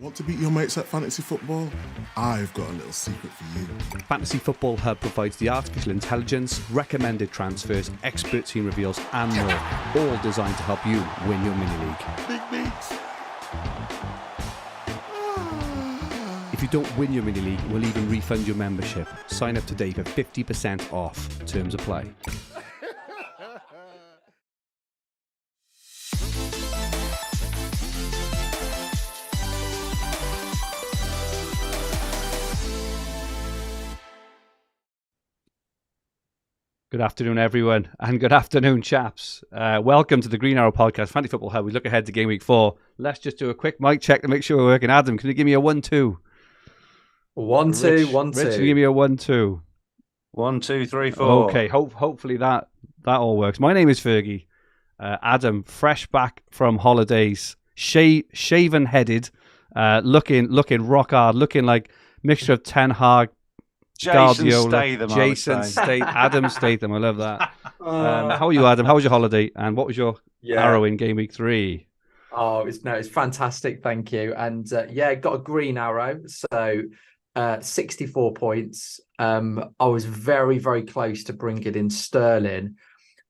Want to beat your mates at fantasy football? I've got a little secret for you. Fantasy Football Hub provides the artificial intelligence, recommended transfers, expert team reveals, and more, all designed to help you win your mini league. Big beats. If you don't win your mini league, we'll even refund your membership. Sign up today for 50% off. Terms apply. Good afternoon, everyone, and good afternoon, chaps. Welcome to the Green Arrow Podcast, Fantasy Football Hub. We look ahead to Game Week 4. Let's just do a quick mic check to make sure we're working. Adam, can you give me a 1-2? 1-2, 1-2. Rich, can you give me a 1-2? 1, 2, 3, 4. Okay, hopefully that all works. My name is Fergie. Adam, fresh back from holidays, shaven-headed, looking rock hard, looking like mixture of Ten Hag, Adam Statham. I love that. How are you, Adam? How was your holiday? And what was your arrow in Game Week 3? Oh, it's fantastic. Thank you. And got a green arrow. So 64 points. I was very, very close to bringing in Sterling,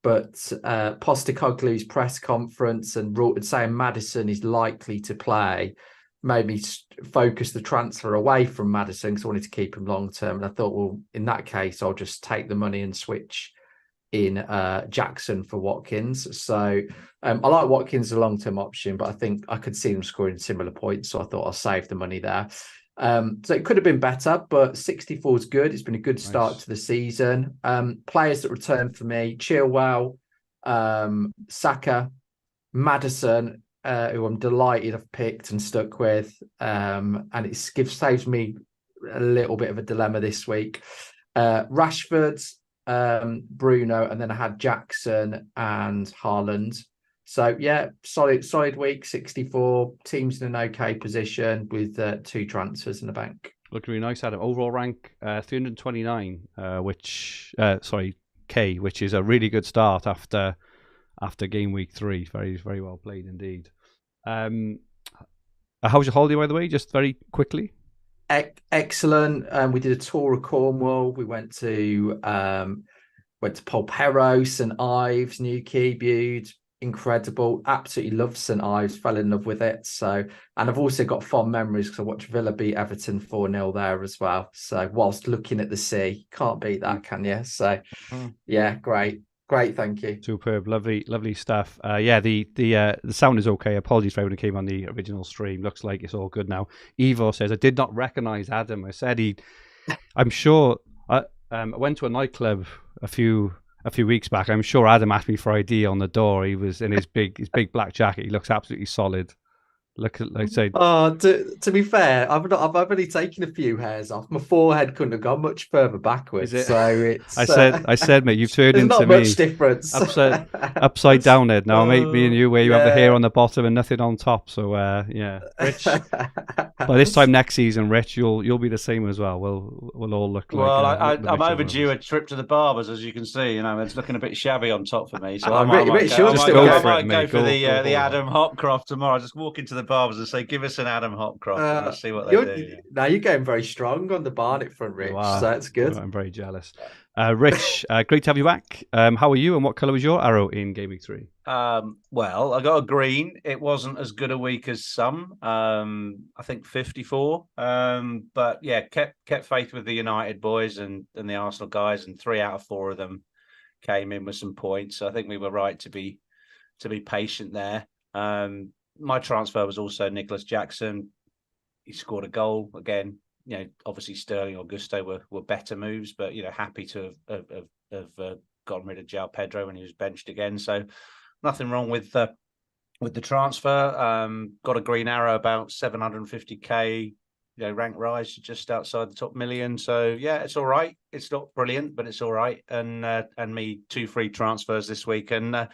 but Postecoglou's press conference and saying Maddison is likely to play made me focus the transfer away from Maddison because I wanted to keep him long term. And I thought, well, in that case, I'll just take the money and switch in Jackson for Watkins. So I like Watkins as a long term option, but I think I could see them scoring similar points. So I thought I'll save the money there. So it could have been better, but 64 is good. It's been a good start to the season. Players that returned for me: Chilwell, Saka, Maddison, who I'm delighted I've picked and stuck with. And it saves me a little bit of a dilemma this week. Rashford, Bruno, and then I had Jackson and Haaland. So yeah, solid week, 64. Teams in an okay position with 2 transfers in the bank. Looked really nice, Adam. Overall rank 329, which is a really good start after Game Week 3. Very, very well played indeed. How was your holiday, by the way? Just very quickly. Excellent. We did a tour of Cornwall. We went to Polperro, St Ives, Newquay, Bude. Incredible. Absolutely loved St Ives. Fell in love with it. So, and I've also got fond memories because I watched Villa beat Everton 4-0 there as well. So, whilst looking at the sea, can't beat that, can you? So, yeah, great, thank you. Superb, lovely stuff. The sound is okay. Apologies for everyone who came on the original stream. Looks like it's all good now. Evo says, I did not recognise Adam. I said I'm sure. I went to a nightclub a few weeks back. I'm sure Adam asked me for ID on the door. He was in his big black jacket. He looks absolutely solid. To be fair, I've only taken a few hairs off. My forehead couldn't have gone much further backwards. So it's. I said, mate, you've turned into not me. Much difference. Upside down, Ed. Now, mate, me and you, where you have the hair on the bottom and nothing on top. So, Rich. By this time next season, Rich, you'll be the same as well. We'll all look like. Well, I'm overdue a trip to the barbers, as you can see. It's looking a bit shabby on top for me. So I might go for the Adam Hopcroft tomorrow. Just walk into the barbers and say, give us an Adam Hopcroft, and we'll see what they do. Now you're getting very strong on the Barnet front, Rich. Wow. So that's good. I'm very jealous. Rich, great to have you back. How are you, and what colour was your arrow in Game Week 3? Well, I got a green. It wasn't as good a week as some. I think 54. But yeah, kept faith with the United boys and the Arsenal guys, and 3 out of 4 of them came in with some points. So I think we were right to be patient there. My transfer was also Nicholas Jackson. He scored a goal again. Obviously Sterling or Gusto were better moves, but happy to have gotten rid of João Pedro when he was benched again. So nothing wrong with the transfer. Got a green arrow about 750k. Rank rise just outside the top million. So yeah, it's all right. It's not brilliant, but it's all right. And me 2 free transfers this week. And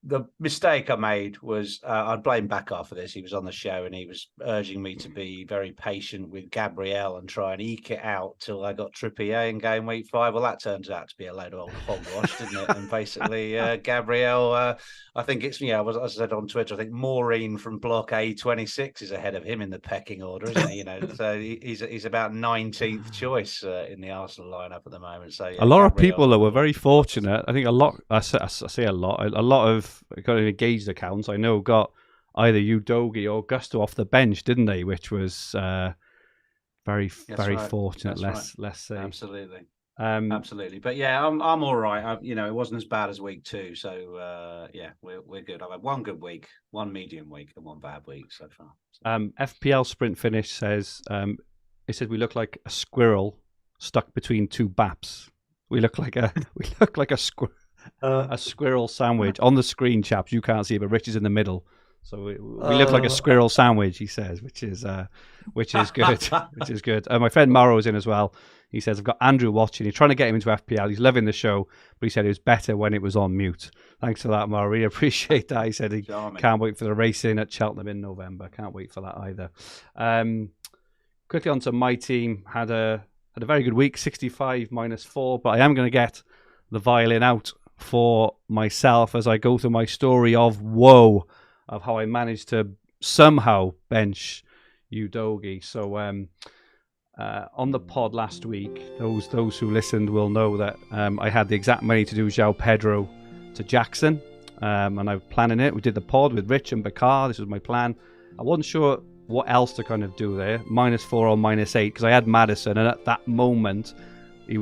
the mistake I made was I'd blame Bakar for this. He was on the show and he was urging me to be very patient with Gabriel and try and eke it out till I got Trippier in game week 5. Well, that turns out to be a load of old hogwash, didn't it? And basically, Gabriel, I think it's, as I said on Twitter, I think Maureen from block A26 is ahead of him in the pecking order, isn't he? So he's about 19th choice in the Arsenal lineup at the moment. So a lot of people that were very fortunate. I think a lot. I say a lot. A lot of got engaged accounts I know got either Udogie or Gusto off the bench, didn't they? Which was very fortunate. Let's say absolutely. Absolutely, but yeah, I'm all right. It wasn't as bad as week 2, so we're good. I've had one good week, one medium week, and one bad week so far. FPL Sprint Finish says it said we look like a squirrel stuck between two baps. We look like a squirrel sandwich on the screen, chaps. You can't see it, but Rich is in the middle. So we look like a squirrel sandwich, he says, which is good. Which is good. My friend Morrow's in as well. He says, I've got Andrew watching. He's trying to get him into FPL. He's loving the show, but he said it was better when it was on mute. Thanks for that, Morrow. Really appreciate that. He said he can't wait for the racing at Cheltenham in November. Can't wait for that either. Quickly on to my team. Had a very good week, 65 -4, but I am going to get the violin out for myself as I go through my story of woe of how I managed to somehow bench Udogie. So on the pod last week, those who listened will know that I had the exact money to do João Pedro to Jackson, and I was planning it. We did the pod with Rich and Bakar. This was my plan. I wasn't sure what else to kind of do there, -4 or -8, because I had Maddison, and at that moment, it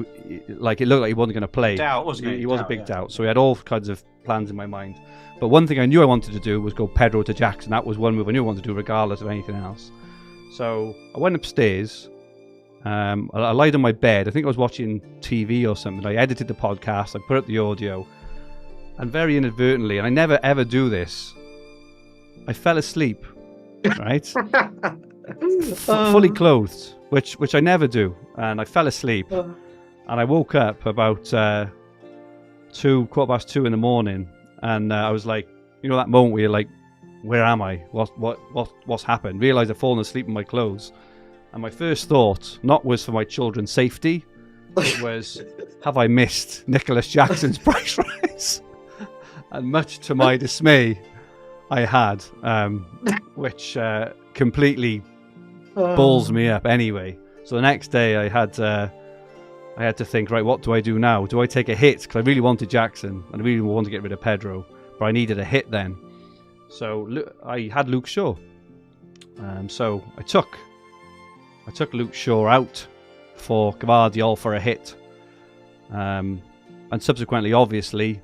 looked like he wasn't going to play. Doubt, wasn't he? He was a big doubt. So we had all kinds of plans in my mind. But one thing I knew I wanted to do was go Pedro to Jackson. That was one move I knew I wanted to do regardless of anything else. So I went upstairs. I lied on my bed. I think I was watching TV or something. I edited the podcast. I put up the audio. And very inadvertently, and I never ever do this, I fell asleep. Right? Fully clothed, which I never do. And I fell asleep. And I woke up about 2:15 in the morning. And I was like, that moment where you're like, where am I? What's happened? Realised I'd fallen asleep in my clothes. And my first thought, not was for my children's safety, it was, have I missed Nicholas Jackson's price rise? And much to my dismay, I had, which completely balls me up anyway. So the next day I had to think, right, what do I do now? Do I take a hit? Because I really wanted Jackson, and I really wanted to get rid of Pedro, but I needed a hit then. So I had Luke Shaw. So I took Luke Shaw out for Gvardiol for a hit. And subsequently, obviously,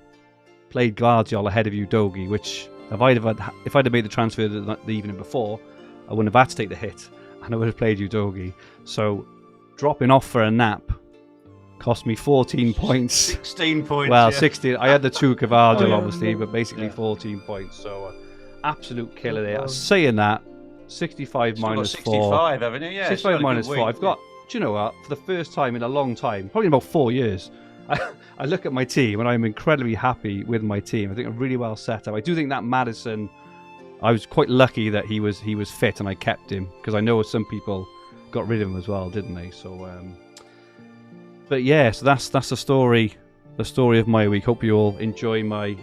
played Gvardiol ahead of Udogie, which if I'd have made the transfer the evening before, I wouldn't have had to take the hit, and I would have played Udogie. So dropping off for a nap cost me 14 points. 16 points. Well, 16. I had the 2 Gvardiol, obviously, but basically 14 points. So absolute killer there. Saying that, 65 -4. 65, haven't you? Yeah, 65 -4. I've got, do you know what? For the first time in a long time, probably in about 4 years, I look at my team and I'm incredibly happy with my team. I think I'm really well set up. I do think that Maddison, I was quite lucky that he was fit and I kept him, because I know some people got rid of him as well, didn't they? So, but yeah, so that's the story of my week. Hope you all enjoy my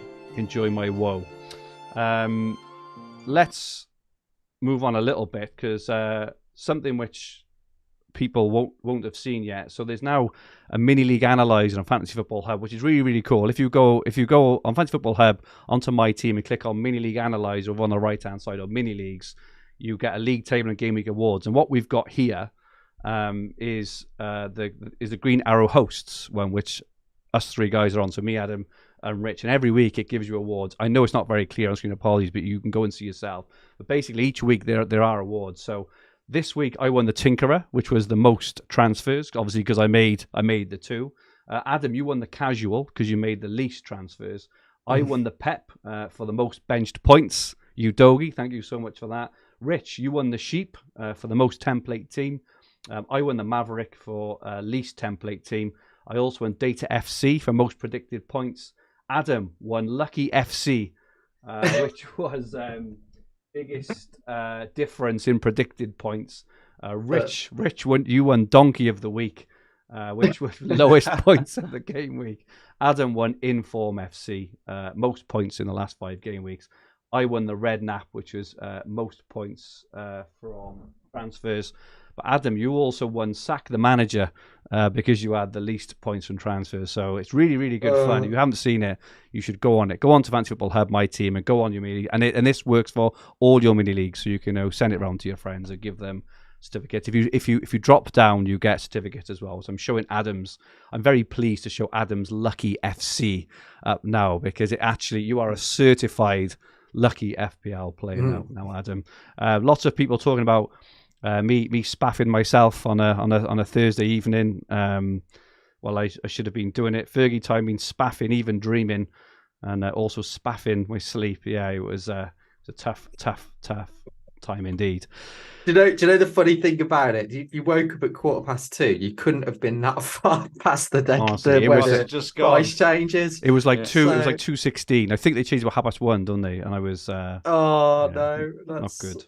woe. Let's move on a little bit, because something which people won't have seen yet. So there's now a mini league analyzer on Fantasy Football Hub, which is really, really cool. If you go on Fantasy Football Hub onto my team and click on mini league analyzer over on the right hand side of mini leagues, you get a league table and Gameweek awards. And what we've got here is the Green Arrow hosts one, which us 3 guys are on. So me, Adam, and Rich, and every week it gives you awards. I know it's not very clear on screen, apologies, but you can go and see yourself. But basically each week there are awards. So this week I won the Tinkerer, which was the most transfers, obviously because I made the 2. Adam, you won the Casual because you made the least transfers. I won the Pep for the most benched points. Udogie, thank you so much for that. Rich, you won the Sheep for the most template team. I won the Maverick for least template team. I also won Data FC for most predicted points. Adam won Lucky FC which was biggest difference in predicted points. Rich you won Donkey of the Week, which was lowest points of the game week. Adam won Inform FC, most points in the last 5 game weeks. I won the Red Nap, which was most points from transfers. But Adam, you also won Sack the Manager because you had the least points from transfers. So it's really, really good fun. If you haven't seen it, you should go on it. Go on to Fantasy Football Hub, my team, and go on your mini. And this works for all your mini leagues, so you can send it around to your friends and give them certificates. If you drop down, you get certificates as well. So I'm showing Adam's. I'm very pleased to show Adam's Lucky FC up now, because you are a certified Lucky FPL player now, Adam. Lots of people talking about me spaffing myself on a Thursday evening. Well, I should have been doing it. Fergie time means spaffing, even dreaming, and also spaffing my sleep. Yeah, it was a tough time indeed. Do you know the funny thing about it? You woke up at 2:15. You couldn't have been that far past the day. Honestly, it was just price changes. It was like 2:16. I think they changed about 1:30, don't they? And I was no, that's not good.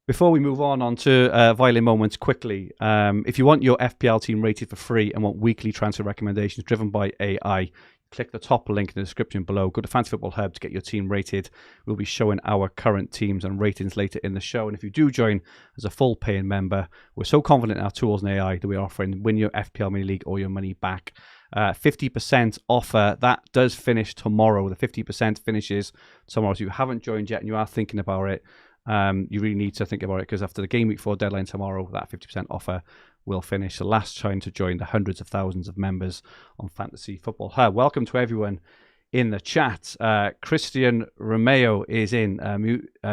Before we move on to Violin Moments quickly, if you want your FPL team rated for free and want weekly transfer recommendations driven by AI, click the top link in the description below. Go to Fantasy Football Hub to get your team rated. We'll be showing our current teams and ratings later in the show. And if you do join as a full paying member, we're so confident in our tools and AI that we're offering win your FPL mini league or your money back. 50% offer. That does finish tomorrow. The 50% finishes tomorrow. So if you haven't joined yet and you are thinking about it, you really need to think about it, because after the game week 4 deadline tomorrow, that 50% offer will finish. The last time to join the hundreds of thousands of members on Fantasy Football Hub. Welcome to everyone in the chat. Christian Romeo is in.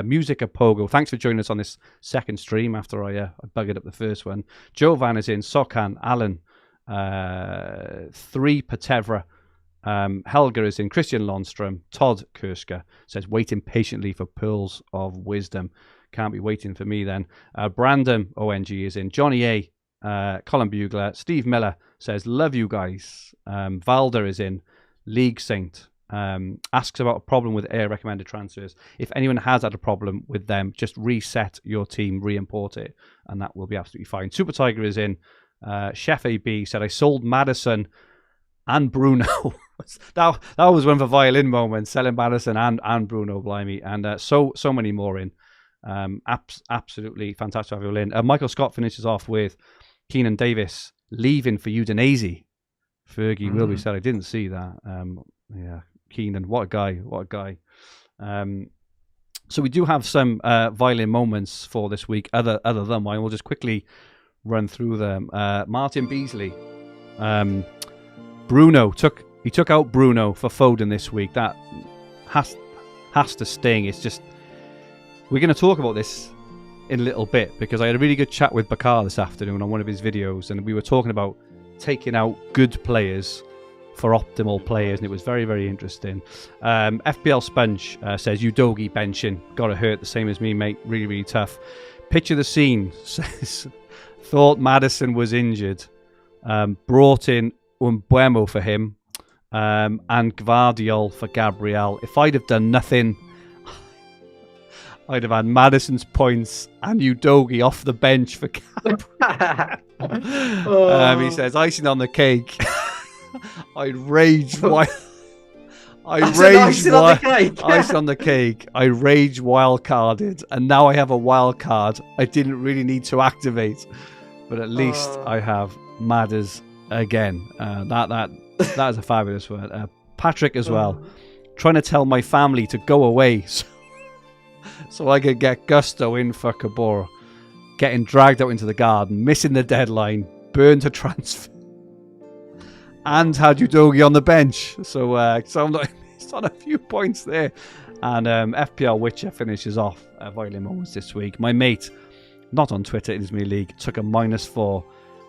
Music of Pogo. Thanks for joining us on this second stream after I buggered up the first one. Jovan is in. Sokan, Alan, 3 Patevra. Helga is in. Christian Lundstrom. Todd Kurska says, waiting patiently for pearls of wisdom. Can't be waiting for me then. Brandon ONG is in. Johnny A. Colin Bugler. Steve Miller says, love you guys. Valder is in. League Saint asks about a problem with air recommended transfers. If anyone has had a problem with them, just reset your team, re-import it, and that will be absolutely fine. Super Tiger is in. Chef AB said, I sold Madison and Bruno. that was one of the Violin moments, selling Madison and Bruno, blimey, and so many more in. Absolutely fantastic Violin. Michael Scott finishes off with Keenan Davis leaving for Udinese. Fergie Wilby said, I didn't see that. Yeah, Keenan, what a guy. So we do have some Violin moments for this week, other than mine. We'll just quickly run through them. Martin Beasley. Bruno took out Bruno for Foden this week. That has to sting. It's just, we're going to talk about this in a little bit, because I had a really good chat with Bakar this afternoon on one of his videos, and we were talking about taking out good players for optimal players, and it was very, very interesting. FPL Sponge says, Udogi benching, gotta hurt the same as me, mate. Really, really tough. Picture the scene says, thought Madison was injured, brought in Umbuemo for him, and Gvardiol for Gabriel. If I'd have done nothing, I'd have had Madison's points and Udogi off the bench for Gabriel. He says, icing on the cake. I'd rage wild. Icing on the cake. I rage wildcarded, and now I have a wild card I didn't really need to activate, but at least I have Madders again. That is a fabulous one. Patrick as well, trying to tell my family to go away so I could get Gusto in for Cabora, getting dragged out into the garden, missing the deadline, burned to transfer, and had Udogi on the bench. So I'm not missed on a few points there. And FPL Witcher finishes off Violin Moments this week. My mate, not on Twitter, it is me league, took a -4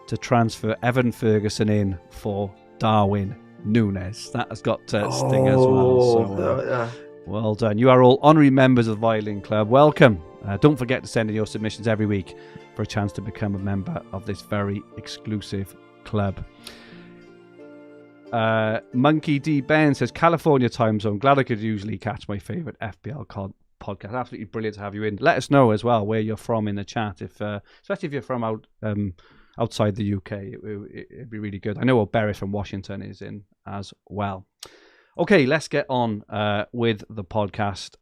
to transfer Evan Ferguson in for Darwin Núñez. That has got sting as well. So, well done. You are all honorary members of the Violin Club. Welcome. Don't forget to send in your submissions every week for a chance to become a member of this very exclusive club. Monkey D Ben says California time zone. Glad I could usually catch my favorite FPL podcast. Absolutely brilliant to have you in. Let us know as well where you're from in the chat, especially if you're from outside the UK. It'd be really good. I know Barry from Washington is in as well. Okay, let's get on with the podcast.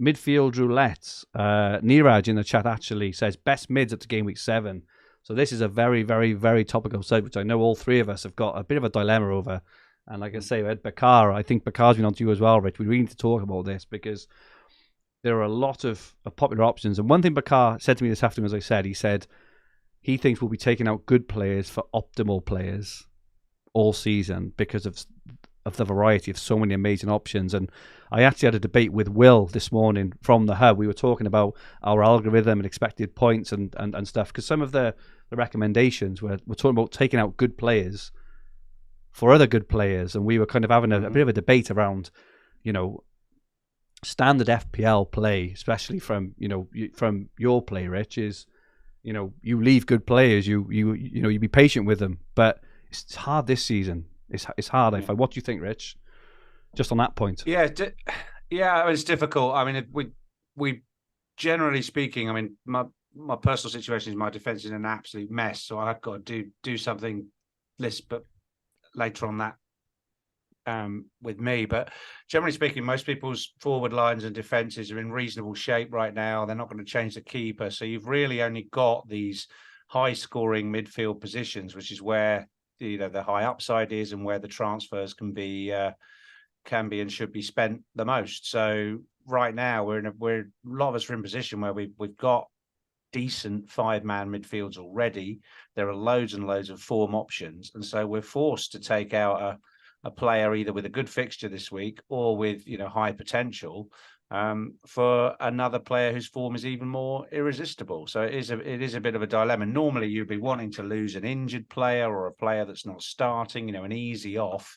Midfield roulettes. Neeraj in the chat actually says best mids up to game week 7. So this is a very, very, very topical subject, which I know all three of us have got a bit of a dilemma over. And like I say, we had Bakar. I think Bakar's been on to you as well, Rich. We really need to talk about this because there are a lot of popular options. And one thing Bakar said to me this afternoon, as I said, he said he thinks we'll be taking out good players for optimal players all season because of the variety of so many amazing options. And I actually had a debate with Will this morning from the Hub. We were talking about our algorithm and expected points and stuff, because some of the recommendations we're talking about taking out good players for other good players, and we were kind of having a bit of a debate around, standard FPL play, especially from from your play, Rich, is you leave good players, you be patient with them, but it's hard this season. It's hard. What do you think, Rich? Just on that point. Yeah, it's difficult. I mean, we generally speaking, I mean, my personal situation is my defense is an absolute mess, so I've got to do something but later on that with me. But generally speaking, most people's forward lines and defenses are in reasonable shape right now. They're not going to change the keeper, so you've really only got these high-scoring midfield positions, which is where the high upside is and where the transfers can be and should be spent the most. So right now a lot of us are in a position where we've got decent 5-man midfields already. There are loads and loads of form options, and so we're forced to take out a player either with a good fixture this week or with high potential for another player whose form is even more irresistible. So it is a bit of a dilemma. Normally you'd be wanting to lose an injured player or a player that's not starting, an easy off,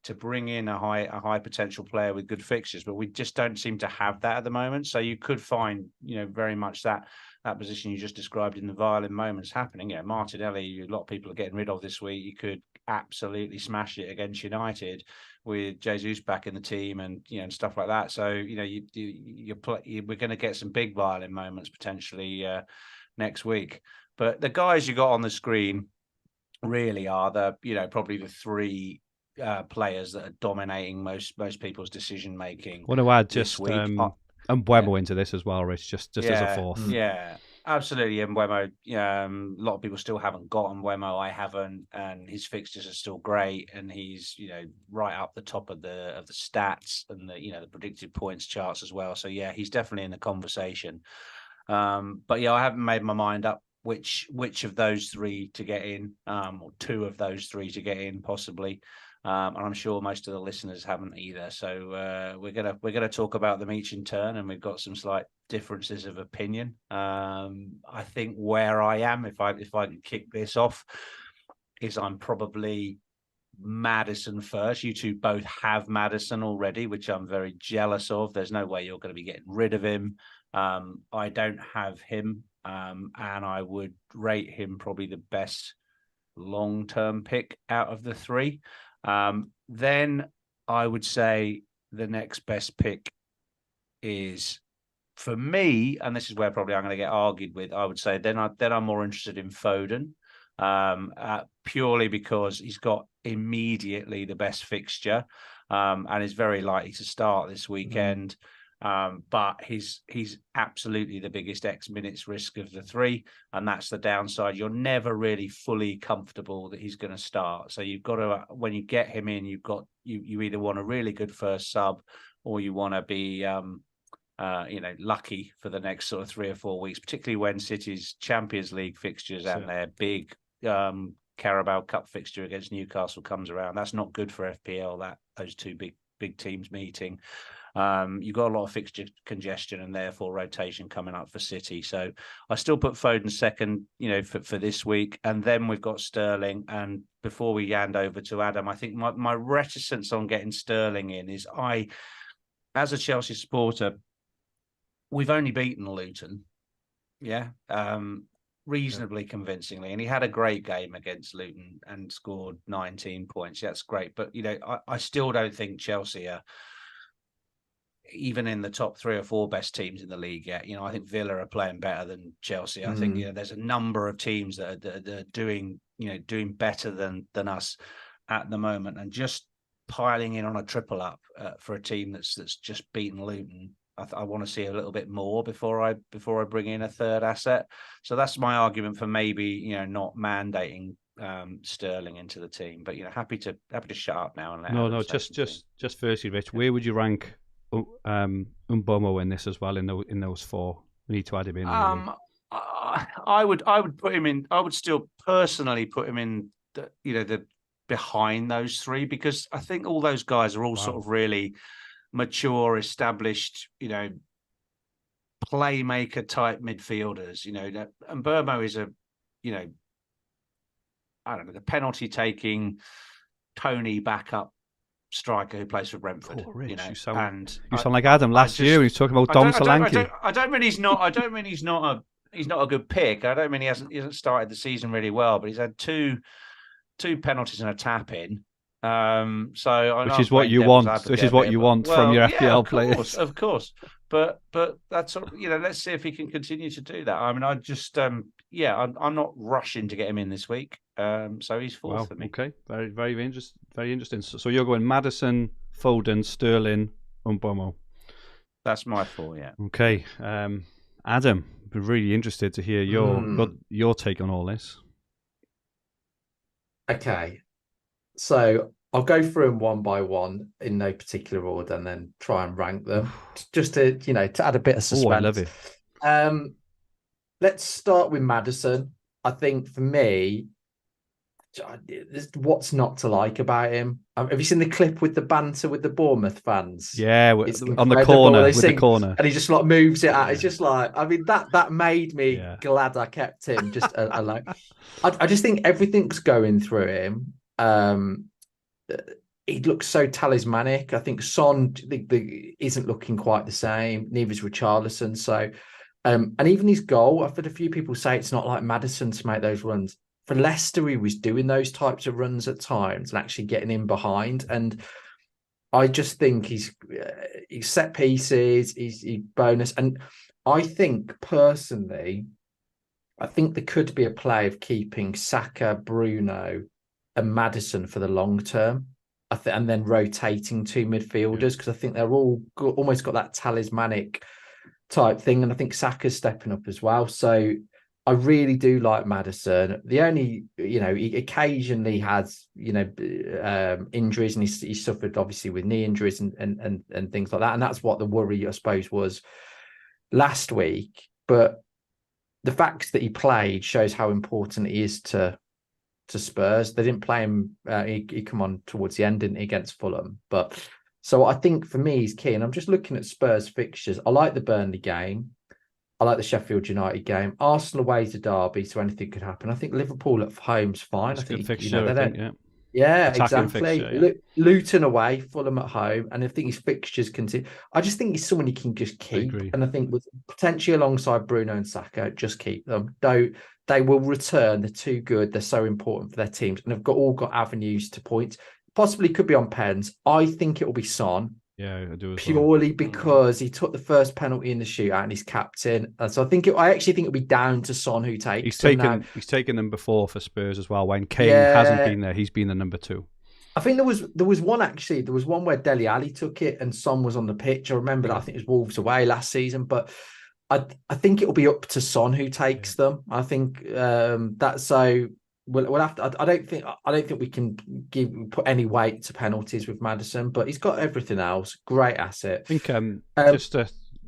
to bring in a high potential player with good fixtures, but we just don't seem to have that at the moment. So you could find very much that position you just described in the Violin moments happening. Martinelli, a lot of people are getting rid of this week. You could absolutely smash it against United with Jesus back in the team and stuff like that. So we're going to get some big Violin moments potentially next week. But the guys you got on the screen really are probably the three players that are dominating most people's decision making. Want to add just Mbeumo into this as well, Rich, just as a fourth. Yeah, absolutely. Mbeumo, a lot of people still haven't got Mbeumo. I haven't, and his fixtures are still great, and he's right up the top of the stats and the predicted points charts as well. So yeah, he's definitely in the conversation. But yeah, I haven't made my mind up which of those three to get in, or two of those three to get in possibly. And I'm sure most of the listeners haven't either. So we're gonna talk about them each in turn, and we've got some slight differences of opinion. I think where I am, if I can kick this off, is I'm probably Maddison first. You two both have Maddison already, which I'm very jealous of. There's no way you're going to be getting rid of him. I don't have him, and I would rate him probably the best long-term pick out of the three. Then I would say the next best pick is, for me, and this is where probably I'm going to get argued with, I would say then I'm more interested in Foden, purely because he's got immediately the best fixture, and is very likely to start this weekend. But he's absolutely the biggest X minutes risk of the three, and that's the downside. You're never really fully comfortable that he's going to start. So you've got to, when you get him in, you either want a really good first sub, or you want to be lucky for the next sort of 3 or 4 weeks, particularly when City's Champions League fixtures and their big Carabao Cup fixture against Newcastle comes around. That's not good for FPL, those two big teams meeting. You've got a lot of fixture congestion and therefore rotation coming up for City. So I still put Foden second, for this week. And then we've got Sterling. And before we hand over to Adam, I think my reticence on getting Sterling in is as a Chelsea supporter, we've only beaten Luton. Yeah. reasonably convincingly, and he had a great game against Luton and scored 19 points. That's great, but I still don't think Chelsea are even in the top 3 or 4 best teams in the league yet. I think Villa are playing better than Chelsea. I think there's a number of teams that are doing better than us at the moment, and just piling in on a triple up for a team that's just beaten Luton. I want to see a little bit more before I bring in a third asset. So that's my argument for maybe not mandating Sterling into the team. But happy to shut up now and let Adam say just firstly, Rich, where would you rank Umbomo in this as well, in those 4? We need to add him in. I would put him in. I would still personally put him in the behind those 3, because I think all those guys are all sort of really mature, established, playmaker type midfielders. And Burmo is a, I don't know, the penalty taking Tony backup striker who plays for Brentford. Rich, you sound like Adam last year. He was talking about Dom Solanke. I don't mean he's not. I don't mean he's not a good pick. I don't mean he hasn't started the season really well, but he's had two penalties and a tap in. Which is what you want. Which is what you want from your FPL players, of course. But that's let's see if he can continue to do that. I mean, I just I'm not rushing to get him in this week. So he's 4th for me. Okay, very very interesting. Very interesting. So you're going Maddison, Foden, Sterling, Umbomo. That's my 4. Yeah. Okay, Adam, we're really interested to hear your take on all this. Okay. So I'll go through them one by one in no particular order, and then try and rank them, just to to add a bit of suspense. I love it. Let's start with Maddison. I think for me, what's not to like about him? Have you seen the clip with the banter with the Bournemouth fans? Yeah, on the corner with the corner, and he just moves it out. It's just that made me glad I kept him just alone. I just think everything's going through him. He looks so talismanic. I think Son isn't looking quite the same. Neither is Richarlison. So, and even his goal, I've had a few people say it's not like Maddison to make those runs. For Leicester, he was doing those types of runs at times and actually getting in behind. And I just think he's set pieces, he's bonus. And I think personally, there could be a play of keeping Saka, Bruno, and Maddison for the long term, and then rotating 2 midfielders, because I think they're all almost got that talismanic type thing, and I think Saka's stepping up as well. So I really do like Maddison. The only, he occasionally has, injuries, and he suffered obviously with knee injuries and things like that, and that's what the worry, I suppose, was last week. But the fact that he played shows how important he is to Spurs. They didn't play him. He come on towards the end, didn't he, against Fulham? But so I think for me, he's key. And I'm just looking at Spurs fixtures. I like the Burnley game. I like the Sheffield United game. Arsenal away to Derby, so anything could happen. I think Liverpool at home's fine. That's I think good fixture, they don't. Yeah, exactly. Fixture, Luton away, Fulham at home, and I think his fixtures continue. I just think he's someone you can just keep, and I think with potentially alongside Bruno and Saka, just keep them. Though they will return, they're too good. They're so important for their teams, and they've all got avenues to points. Possibly could be on pens. I think it will be Son. Yeah, I do as purely because he took the first penalty in the shootout and he's captain. So I actually think it'll be down to Son who takes. He's taken them before for Spurs as well. When Kane hasn't been there, he's been the number 2. I think there was one actually. There was one where Dele Alli took it and Son was on the pitch. I remember that. I think it was Wolves away last season, but I think it'll be up to Son who takes them. I think that's so. We'll have to. I don't think we can put any weight to penalties with Maddison, but he's got everything else. Great asset. I think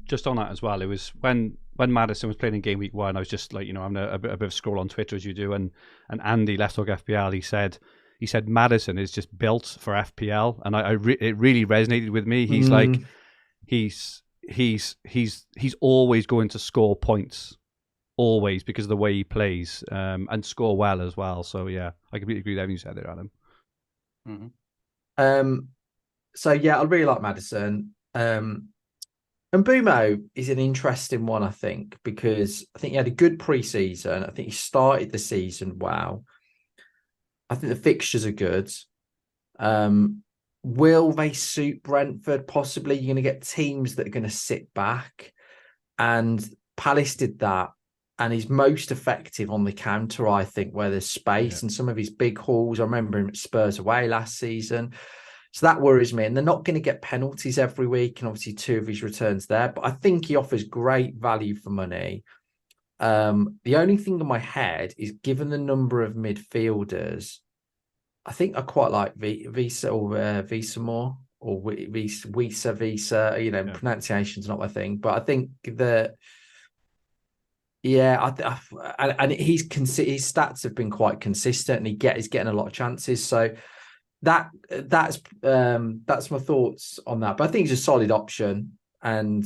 just on that as well. It was when Maddison was playing in game week 1. I was just having a bit of scroll on Twitter as you do, and Andy Let's Talk FPL. He said Maddison is just built for FPL, and it really resonated with me. He's like he's always going to score points. Always, because of the way he plays, and score well as well. So yeah, I completely agree with everything you said there, Adam. Mm-hmm. So yeah, I really like Maddison. And Bumo is an interesting one, I think, because I think he had a good pre-season. I think he started the season well. I think the fixtures are good. Will they suit Brentford? Possibly. You're going to get teams that are going to sit back. And Palace did that. And he's most effective on the counter, I think, where there's space. And some of his big hauls, I remember him at Spurs away last season. So that worries me. And they're not going to get penalties every week. And obviously 2 of his returns there. But I think he offers great value for money. The only thing in my head is, given the number of midfielders, I think I quite like Visa or Visa more, or Visa. You know, pronunciation's not my thing. But I think that, yeah, and his stats have been quite consistent, and he's getting a lot of chances. So that's my thoughts on that. But I think he's a solid option, and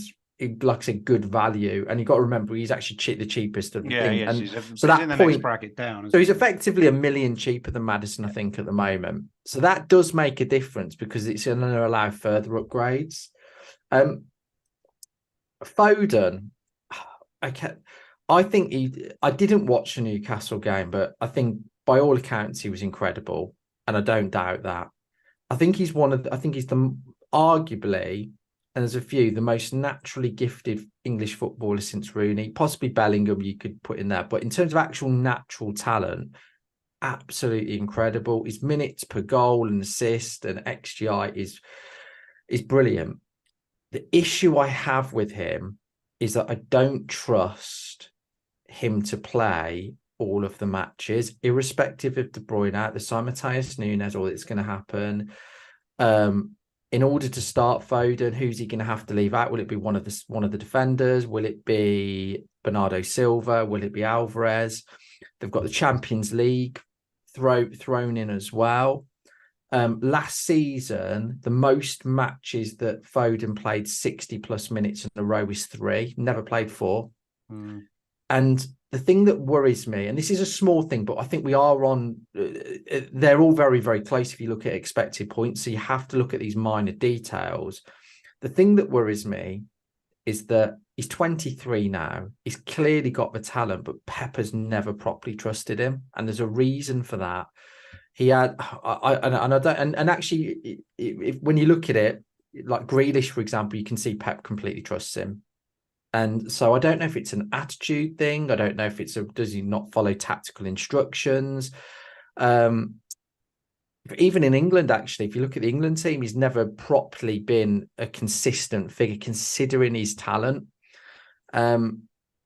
like I said, good value. And you've got to remember, he's actually the cheapest of the thing. Yes, and he's so that in the point, next bracket down. So he's effectively $1 million cheaper than Maddison, I think, at the moment. So that does make a difference, because it's going to allow further upgrades. Foden, I didn't watch the Newcastle game, but I think by all accounts he was incredible, and I don't doubt that. I think he's arguably, and there's a few, the most naturally gifted English footballer since Rooney, possibly Bellingham you could put in there. But in terms of actual natural talent, absolutely incredible. His minutes per goal and assist and XGI is brilliant. The issue I have with him is that I don't trust him to play all of the matches, irrespective of De Bruyne out, the Matheus Nunes, all that's going to happen. In order to start Foden, who's he going to have to leave out? Will it be one of the defenders? Will it be Bernardo Silva? Will it be Alvarez? They've got the Champions League thrown in as well. Last season, the most matches that Foden played 60 plus minutes in a row is 3. Never played 4. And the thing that worries me, and this is a small thing, but I think we are on, they're all very, very close if you look at expected points. So you have to look at these minor details. The thing that worries me is that he's 23 now. He's clearly got the talent, but Pep has never properly trusted him. And there's a reason for that. He had, actually, when you look at it, like Grealish, for example, you can see Pep completely trusts him. And so I don't know if it's an attitude thing. I don't know if does he not follow tactical instructions? Even in England, actually, if you look at the England team, he's never properly been a consistent figure considering his talent.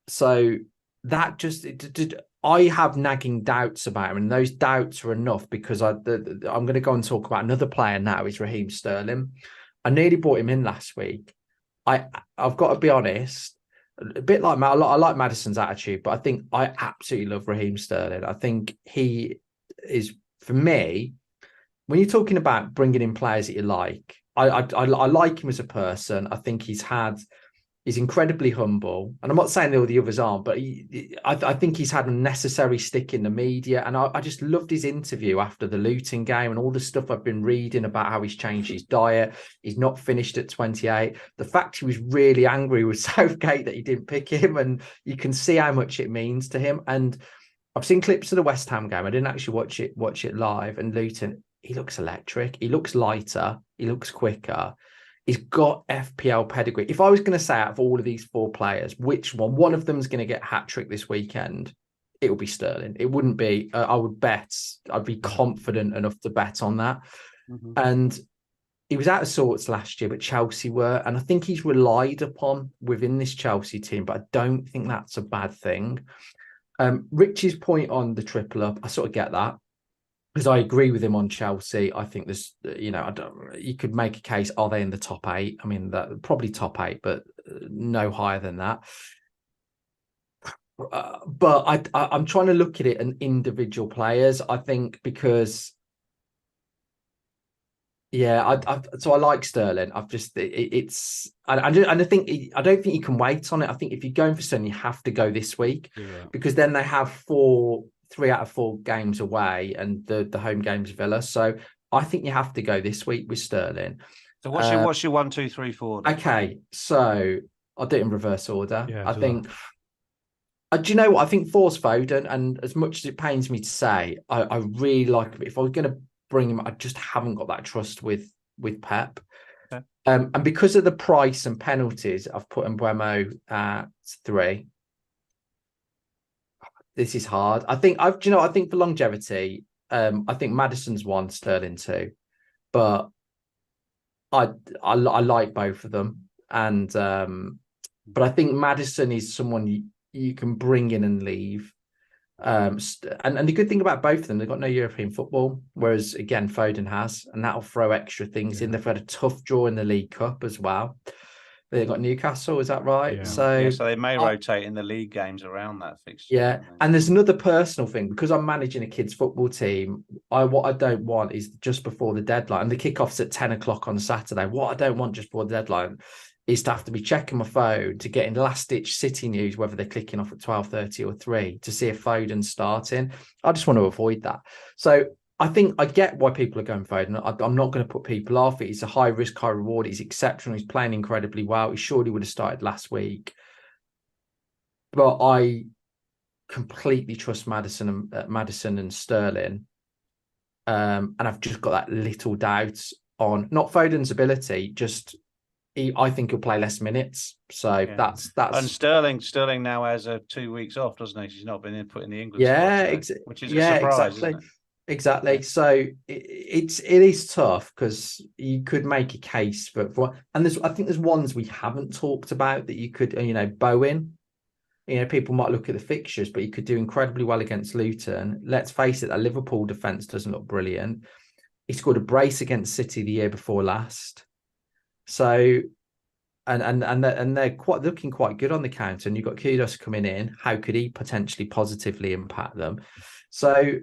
So that I have nagging doubts about him, and those doubts are enough because I'm going to go and talk about another player now, is Raheem Sterling. I nearly brought him in last week. I've got to be honest, a bit like I like Maddison's attitude, but I think I absolutely love Raheem Sterling. I think he is, for me, when you're talking about bringing in players that you like, I like him as a person. I think he's incredibly humble, and I'm not saying all the others aren't, but I think he's had a necessary stick in the media, and I just loved his interview after the Luton game and all the stuff I've been reading about how he's changed his diet. He's not finished at 28. The fact he was really angry with Southgate that he didn't pick him, and you can see how much it means to him. And I've seen clips of the West Ham game. I didn't actually watch it live. And Luton, he looks electric. He looks lighter. He looks quicker. He's got FPL pedigree. If I was going to say out of all of these 4 players, which one of them is going to get a hat-trick this weekend, it would be Sterling. It wouldn't be, I'd be confident enough to bet on that. And he was out of sorts last year, but Chelsea were. And I think he's relied upon within this Chelsea team, but I don't think that's a bad thing. Rich's point on the triple up, I sort of get that, because I agree with him on Chelsea. I think there's, you could make a case, are they in the top 8? I mean, probably top 8, but no higher than that. But I'm trying to look at it in individual players, I think, because, so I like Sterling. I don't think you can wait on it. I think if you're going for Sterling, you have to go this week, because then they have 3 out of 4 games away, and the home game's Villa. So I think you have to go this week with Sterling. So what's your 1, 2, 3, 4? Then? Okay, so I'll do it in reverse order. Yeah, I think. Do you know what? I think Force Foden, and as much as it pains me to say, I really like him. If I was going to bring him, I just haven't got that trust with Pep. Okay. And because of the price and penalties, I've put Mbeumo at 3. This is hard. I think I think for longevity, I think Maddison's 1, Sterling 2, but I like both of them, and but I think Maddison is someone you can bring in and leave. And the good thing about both of them, they've got no European football, whereas again Foden has, and that'll throw extra things in. They've had a tough draw in the League Cup as well. They've got Newcastle, is that right? Yeah. So they may rotate in the league games around that fixture. Yeah, and there's another personal thing, because I'm managing a kids' football team. What I don't want is just before the deadline, and the kickoff's at 10 o'clock on Saturday. What I don't want just before the deadline is to have to be checking my phone to get in last-ditch City news, whether they're clicking off at 12:30 or 3 to see if Foden's starting. I just want to avoid that. So I think I get why people are going Foden. I'm not going to put people off it. He's a high risk, high reward. He's exceptional. He's playing incredibly well. He surely would have started last week. But I completely trust Maddison and Sterling. And I've just got that little doubt on not Foden's ability, just I think he'll play less minutes. So that's and Sterling now has 2 weeks off, doesn't he? He's not been put in the England squad, which is a surprise, exactly. Isn't it? Exactly. Yeah. So it is tough, because you could make a case for and I think there's ones we haven't talked about that you could, Bowen. People might look at the fixtures, but he could do incredibly well against Luton. Let's face it, that Liverpool defence doesn't look brilliant. He scored a brace against City the year before last. So, and they're looking quite good on the counter. And you've got Kudus coming in. How could he potentially positively impact them? So,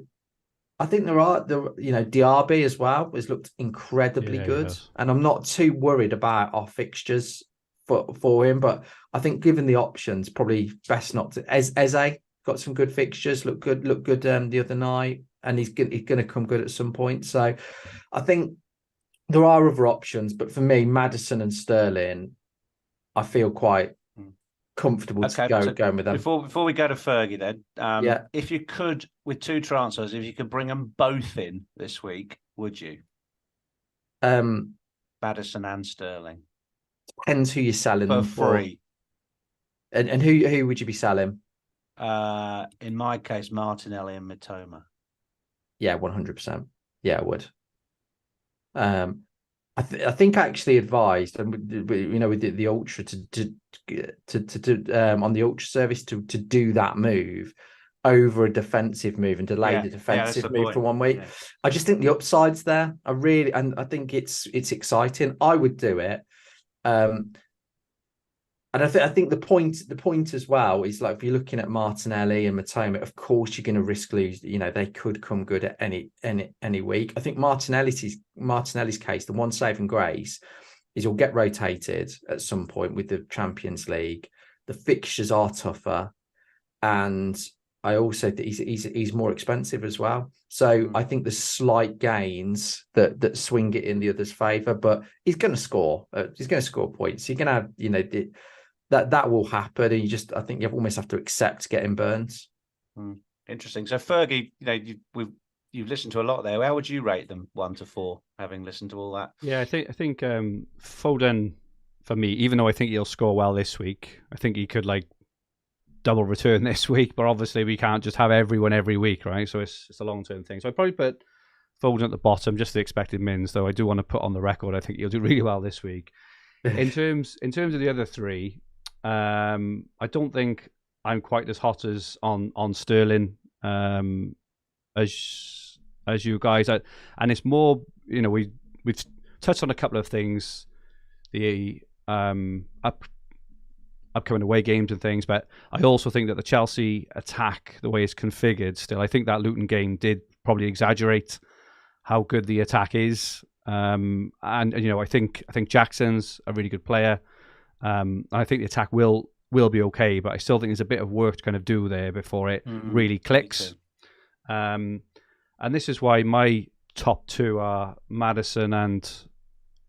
I think Diaby as well has looked incredibly good, and I'm not too worried about our fixtures for him. But I think given the options, probably best not to. Eze got some good fixtures, looked good the other night, and he's going to come good at some point. So I think there are other options, but for me, Maddison and Sterling, I feel quite comfortable to going with them. Before we go to Fergie, then, if you could, with 2 transfers, if you could bring them both in this week, would you? Maddison and Sterling. Depends who you're selling for them free. And who would you be selling? In my case, Martinelli and Mitoma. Yeah, 100%. Yeah, I would. I think I actually advised, and with the Ultra to on the Ultra service to do that move over a defensive move and delay the defensive move for 1 week. Yeah. I just think the upside's there. I think it's exciting. I would do it. And I think the point as well is, like, if you're looking at Martinelli and Mitoma, of course you're going to risk lose. They could come good at any week. I think Martinelli's case, the one saving grace is he'll get rotated at some point with the Champions League. The fixtures are tougher, and I also think he's more expensive as well. So I think there's slight gains that swing it in the other's favour, but he's going to score. He's going to score points. You're going to have that will happen, and I think you almost have to accept getting burned. Interesting. So Fergie, you've listened to a lot there. How would you rate them 1 to 4, having listened to all that? Yeah, I think Foden, for me, even though I think he'll score well this week, I think he could double return this week. But obviously we can't just have everyone every week, right? So it's a long term thing. So I'd probably put Foden at the bottom, just the expected mins. Though I do want to put on the record, I think he'll do really well this week. In terms of the other 3. I don't think I'm quite as hot as on Sterling as you guys, and it's more, we've touched on a couple of things, the upcoming away games and things, but I also think that the Chelsea attack, the way it's configured, still, I think that Luton game did probably exaggerate how good the attack is, and I think Jackson's a really good player. I think the attack will be okay, but I still think there's a bit of work to kind of do there before it really clicks. And this is why my top 2 are Maddison and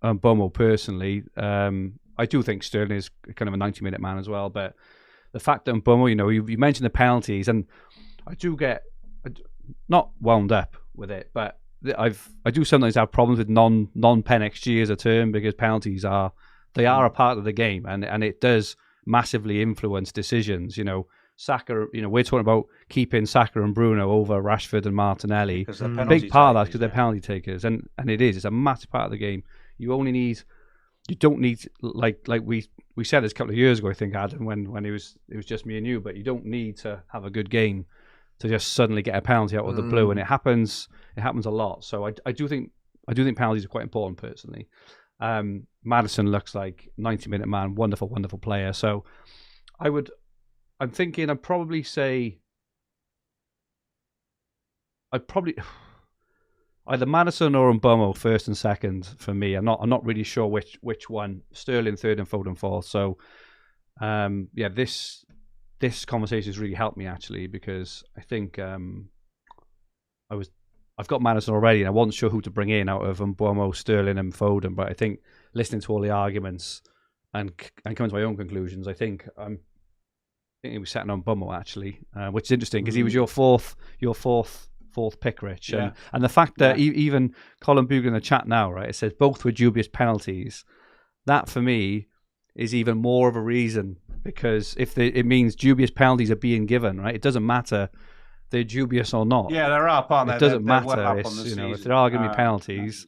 Bomo personally. I do think Sterling is kind of a 90-minute man as well, but the fact that Bomo, you mentioned the penalties, and I do get not wound up with it, but I do sometimes have problems with non-pen XG as a term, because penalties are a part of the game, and it does massively influence decisions. Saka, we're talking about keeping Saka and Bruno over Rashford and Martinelli. A big part of that because they're penalty takers, and it's a massive part of the game. You don't need like we said this a couple of years ago, I think, Adam, when it was just me and you, but you don't need to have a good game to just suddenly get a penalty out of the blue, and it happens a lot. So I do think penalties are quite important personally. Maddison looks like 90-minute man, wonderful player. So I'm thinking I'd probably say either Maddison or Mbomo first and second for me. I'm not really sure which one. Sterling third and Foden fourth. So this conversation has really helped me actually, because I think I've got Maddison already, and I wasn't sure who to bring in out of Mbomo, Sterling, and Foden. But I think listening to all the arguments and coming to my own conclusions, I think he was setting on Mbomo actually, which is interesting because he was your fourth pick, Rich. Yeah. And the fact that even Colin Bugle in the chat now, right, it says both were dubious penalties. That for me is even more of a reason, because it means dubious penalties are being given, right? It doesn't matter they're dubious or not. Yeah, they're up, aren't they? It doesn't They're matter. well up on the season. If there are going to be penalties,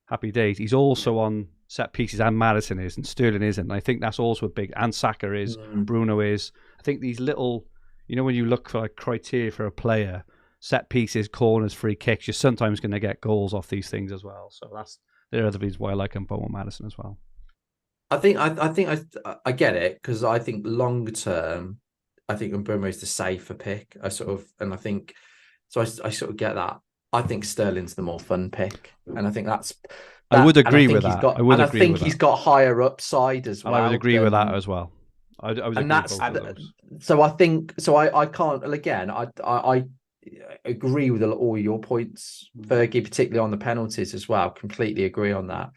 happy days. He's also on set pieces, and Maddison is, and Sterling isn't. And I think that's also a big. And Saka is, Bruno is. I think these little, when you look for like criteria for a player, set pieces, corners, free kicks, you're sometimes going to get goals off these things as well. So there are other reasons why I like Mbomo Maddison as well. I get it, because I think long term, I think Mbomo is the safer pick. I sort of get that. I think Sterling's the more fun pick, and I think that's. I would agree with that. I think he's got higher upside as well. I would agree with that as well. I can't. Again, I agree with all your points, Fergie, particularly on the penalties as well. Completely agree on that.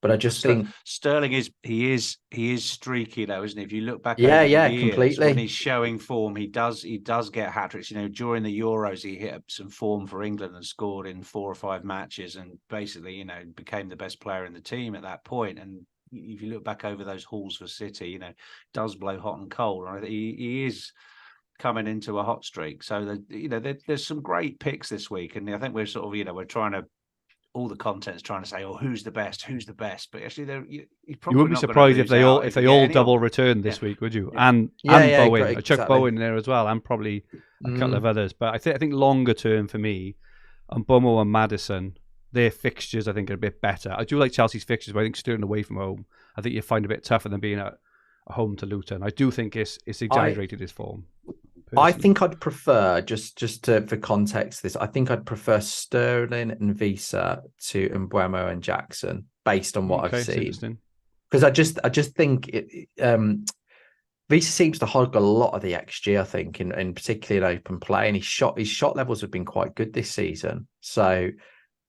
But I just think Sterling is streaky though, isn't he? If you look back, completely. When he's showing form, he does get hat tricks. During the Euros, he hit up some form for England and scored in 4 or 5 matches, and basically, became the best player in the team at that point. And if you look back over those hauls for City, does blow hot and cold. And he is coming into a hot streak. So there's some great picks this week, and I think we're sort of we're trying to. All the content's trying to say, "Oh, who's the best? But actually, you wouldn't be surprised if they all double returned this week, would you? Yeah. And Bowen, I chucked Bowen in there as well, and probably a couple of others. But I think longer term for me, Mbomo and Maddison, their fixtures I think are a bit better. I do like Chelsea's fixtures, but I think Sterling away from home, I think you find a bit tougher than being at home to Luton. I do think it's exaggerated his form. Personally. I think I'd prefer, for context, I think I'd prefer Sterling and Visa to Mbomo and Jackson based on what I've seen. Because I just think Visa seems to hog a lot of the XG. I think, in particularly in open play, and his shot levels have been quite good this season. So,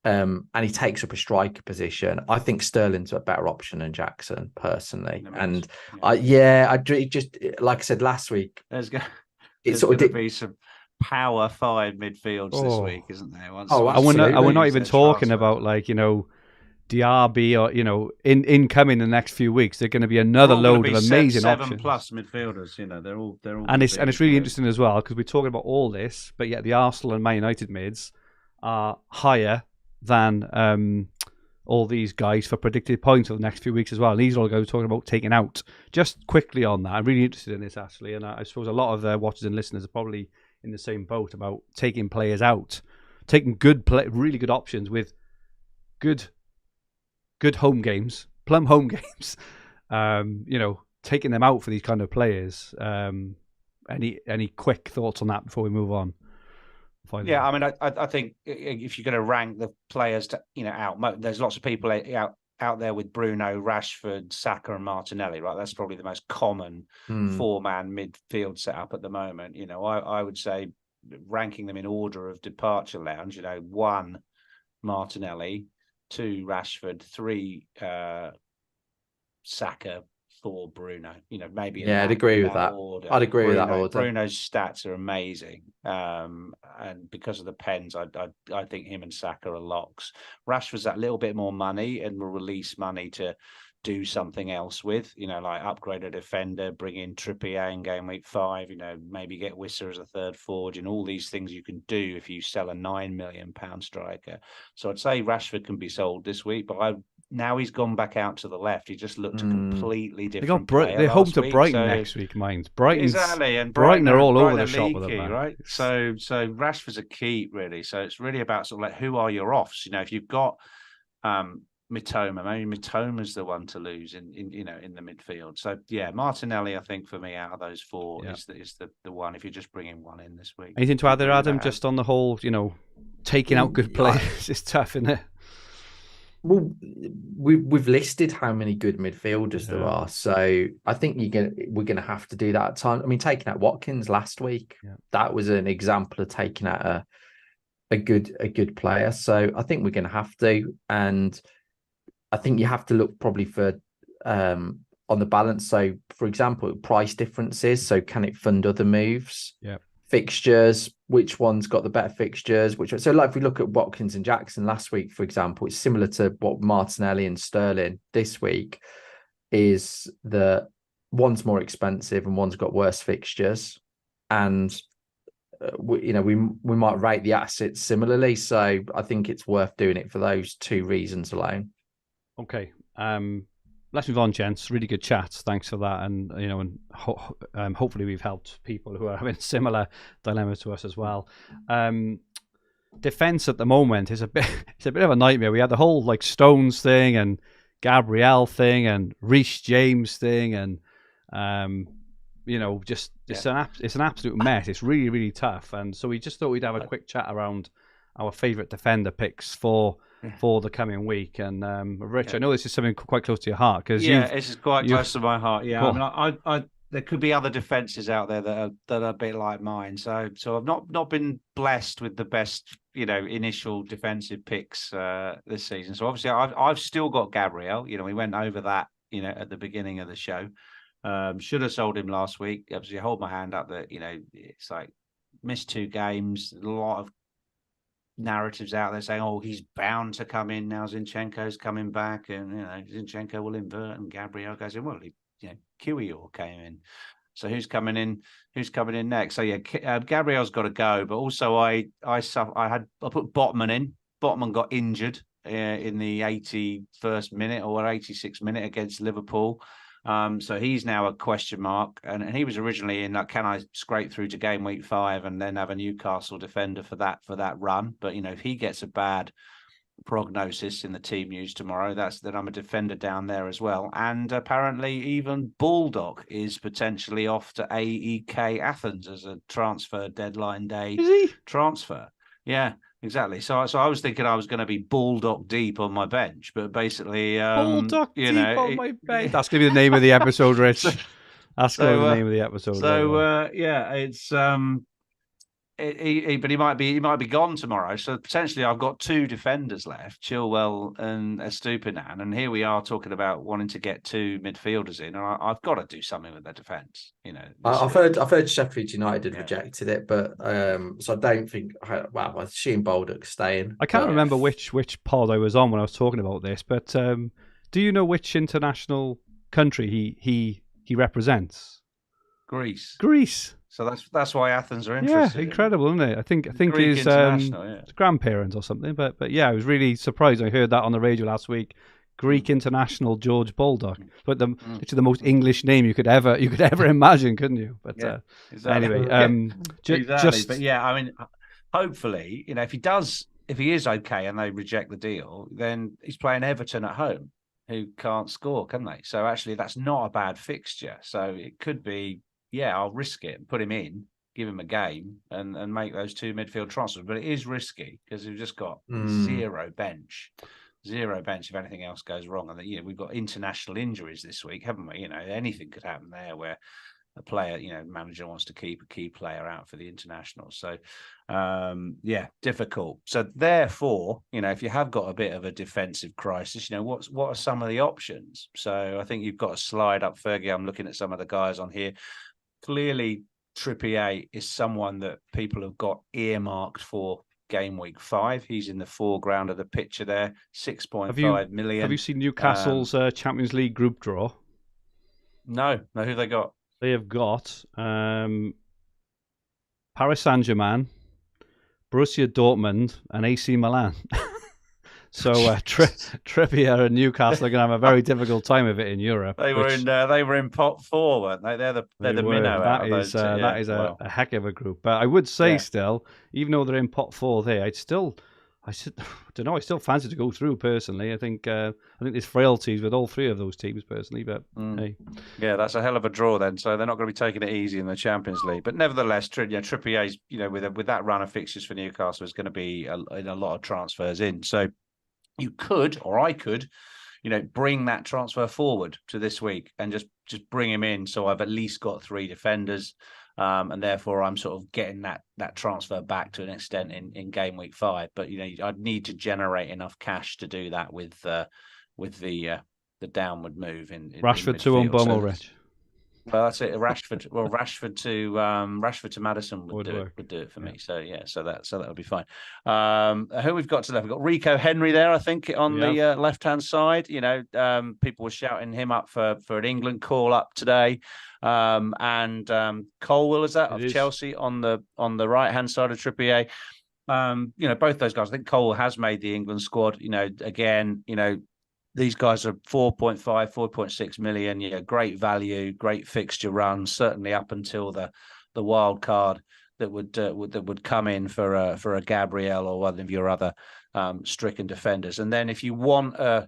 and he takes up a striker position. I think Sterling's a better option than Jackson personally. And I just like I said last week. There's going to be some power 5 midfields this week, isn't there? We're not even talking about Diaby or incoming in the next few weeks. They're going to be another load of amazing options. 7+ midfielders. They're all. And it's really interesting as well, because we're talking about all this, but yet the Arsenal and Man United mids are higher than all these guys for predicted points for the next few weeks as well. And these are all guys talking about taking out. Just quickly on that, I'm really interested in this actually, and I suppose a lot of the watchers and listeners are probably in the same boat about taking players out, taking really good options with good home games, plum home games. Taking them out for these kind of players. Any quick thoughts on that before we move on? Yeah, I mean, I think if you're going to rank the players out, there's lots of people out there with Bruno, Rashford, Saka, and Martinelli, right? That's probably the most common 4-man midfield setup at the moment. I would say ranking them in order of departure lounge. 1, Martinelli, 2 Rashford, 3 Saka, 4 Bruno. Maybe I'd agree with that. order. I'd agree with that order. Bruno's stats are amazing, and because of the pens, I think him and Saka are locks. Rashford's that little bit more money and will release money to do something else with, like upgrade a defender, bring in Trippier in game week 5, maybe get Wisser as a third forward, and all these things you can do if you sell a £9 million striker. So I'd say Rashford can be sold this week, but now he's gone back out to the left. He just looked a completely different player. They're home to week, Brighton next week, mind. Exactly, and Brighton are all over Brighton the shop with leaky, them, right? So Rashford's a key, really. So it's really about sort of like, who are your offs? If you've got Mitoma, maybe Mitoma's the one to lose in the midfield. So yeah, Martinelli, I think for me, out of those 4 is the one. If you're just bringing one in this week. Anything to add there, Adam? Just on the whole, taking out good players is tough, isn't it? Well, we've listed how many good midfielders there are, so I think we're gonna have to do that at times. I mean, taking out Watkins last week, that was an example of taking out a good player. So I think we're gonna have to, and I think you have to look probably for on the balance. So, for example, price differences. So, can it fund other moves? Yeah. Fixtures. Which one's got the better fixtures? So, like if we look at Watkins and Jackson last week, for example, it's similar to what Martinelli and Sterling this week. Is that one's more expensive and one's got worse fixtures, and we might rate the assets similarly. So, I think it's worth doing it for those 2 reasons alone. Okay, let's move on, gents. Really good chats. Thanks for that, and hopefully we've helped people who are having similar dilemmas to us as well. Defense at the moment is it's a bit of a nightmare. We had the whole like Stones thing and Gabriel thing and Reece James thing, and it's an absolute mess. It's really, really tough, and so we just thought we'd have a quick chat around our favourite defender picks for the coming week. And Rich, I know this is something quite close to your heart because this is quite close to my heart. Yeah, I mean, there could be other defenses out there that are a bit like mine. So I've not been blessed with the best initial defensive picks this season. So obviously I've still got Gabriel. We went over that at the beginning of the show. Should have sold him last week. Obviously, I hold my hand up that it's like missed 2 games. A lot of narratives out there saying, "Oh, he's bound to come in now. Zinchenko's coming back, and Zinchenko will invert." And Gabriel goes in. Well, Kiwior came in, so who's coming in? Who's coming in next? So yeah, Gabriel's got to go. But also, I put Botman in. Botman got injured in the 81st minute or 86th minute against Liverpool. So he's now a question mark, and he was originally in can I scrape through to game week 5 and then have a Newcastle defender for that run? But if he gets a bad prognosis in the team news tomorrow, then I'm a defender down there as well. And apparently even Baldock is potentially off to AEK Athens as a transfer deadline day transfer. Yeah. Exactly. So I was thinking I was going to be Baldock deep on my bench, but basically, Baldock deep on my bench. That's going to be the name of the episode, Rich. That's going to be the name of the episode. So it's but he might be gone tomorrow. So potentially, I've got 2 defenders left, Chilwell and Estupiñán, and here we are talking about wanting to get 2 midfielders in, and I've got to do something with their defence. I've heard Sheffield United rejected it, but so I don't think. Well, I assume Baldock's staying. I can't remember which pod I was on when I was talking about this, but do you know which international country he represents? Greece. So that's why Athens are interested. Yeah, incredible, isn't it? I think his grandparents or something. But yeah, I was really surprised. I heard that on the radio last week. Greek international George Baldock, but literally the most English name you could ever imagine, couldn't you? But exactly. Anyway, exactly. But yeah, I mean, hopefully, if he is okay and they reject the deal, then he's playing Everton at home, who can't score, can they? So actually, that's not a bad fixture. So it could be. Yeah, I'll risk it and put him in, give him a game, and make those 2 midfield transfers. But it is risky because we've just got zero bench if anything else goes wrong. And we've got international injuries this week, haven't we? Anything could happen there where a player, manager wants to keep a key player out for the international. So, difficult. So therefore, if you have got a bit of a defensive crisis, what are some of the options? So I think you've got a slide up, Fergie. I'm looking at some of the guys on here. Clearly, Trippier is someone that people have got earmarked for game week 5. He's in the foreground of the picture there, 6.5 million. Have you seen Newcastle's Champions League group draw? No, who they got? They have got Paris Saint-Germain, Borussia Dortmund, and AC Milan. So Trippier and Newcastle are going to have a very difficult time of it in Europe. They were in pot 4, weren't they? They're the minnow. That is a heck of a group. But I would say still, even though they're in pot 4 there, I don't know. I still fancy to go through personally. I think there's frailties with all 3 of those teams personally. But hey, yeah, that's a hell of a draw then. So they're not going to be taking it easy in the Champions League. But nevertheless, Trippier's with that run of fixtures for Newcastle is going to be a lot of transfers in. So you could, or I could, bring that transfer forward to this week and just bring him in. So I've at least got 3 defenders. And therefore, I'm sort of getting that transfer back to an extent in game week 5. But I'd need to generate enough cash to do that with the downward move in Rashford to Mbeumo, Rich. Well, that's it. Rashford to Maddison would do it for me. So that would be fine. Who we've got to left? We've got Rico Henry there, I think, on the left hand side. People were shouting him up for an England call up today. And Colwill of Chelsea on the right hand side of Trippier. Both those guys. I think Cole has made the England squad. These guys are 4.5, 4.6 million. Great value, great fixture run. Certainly up until the wild card that would come in for a Gabriel or one of your other stricken defenders. And then if you want a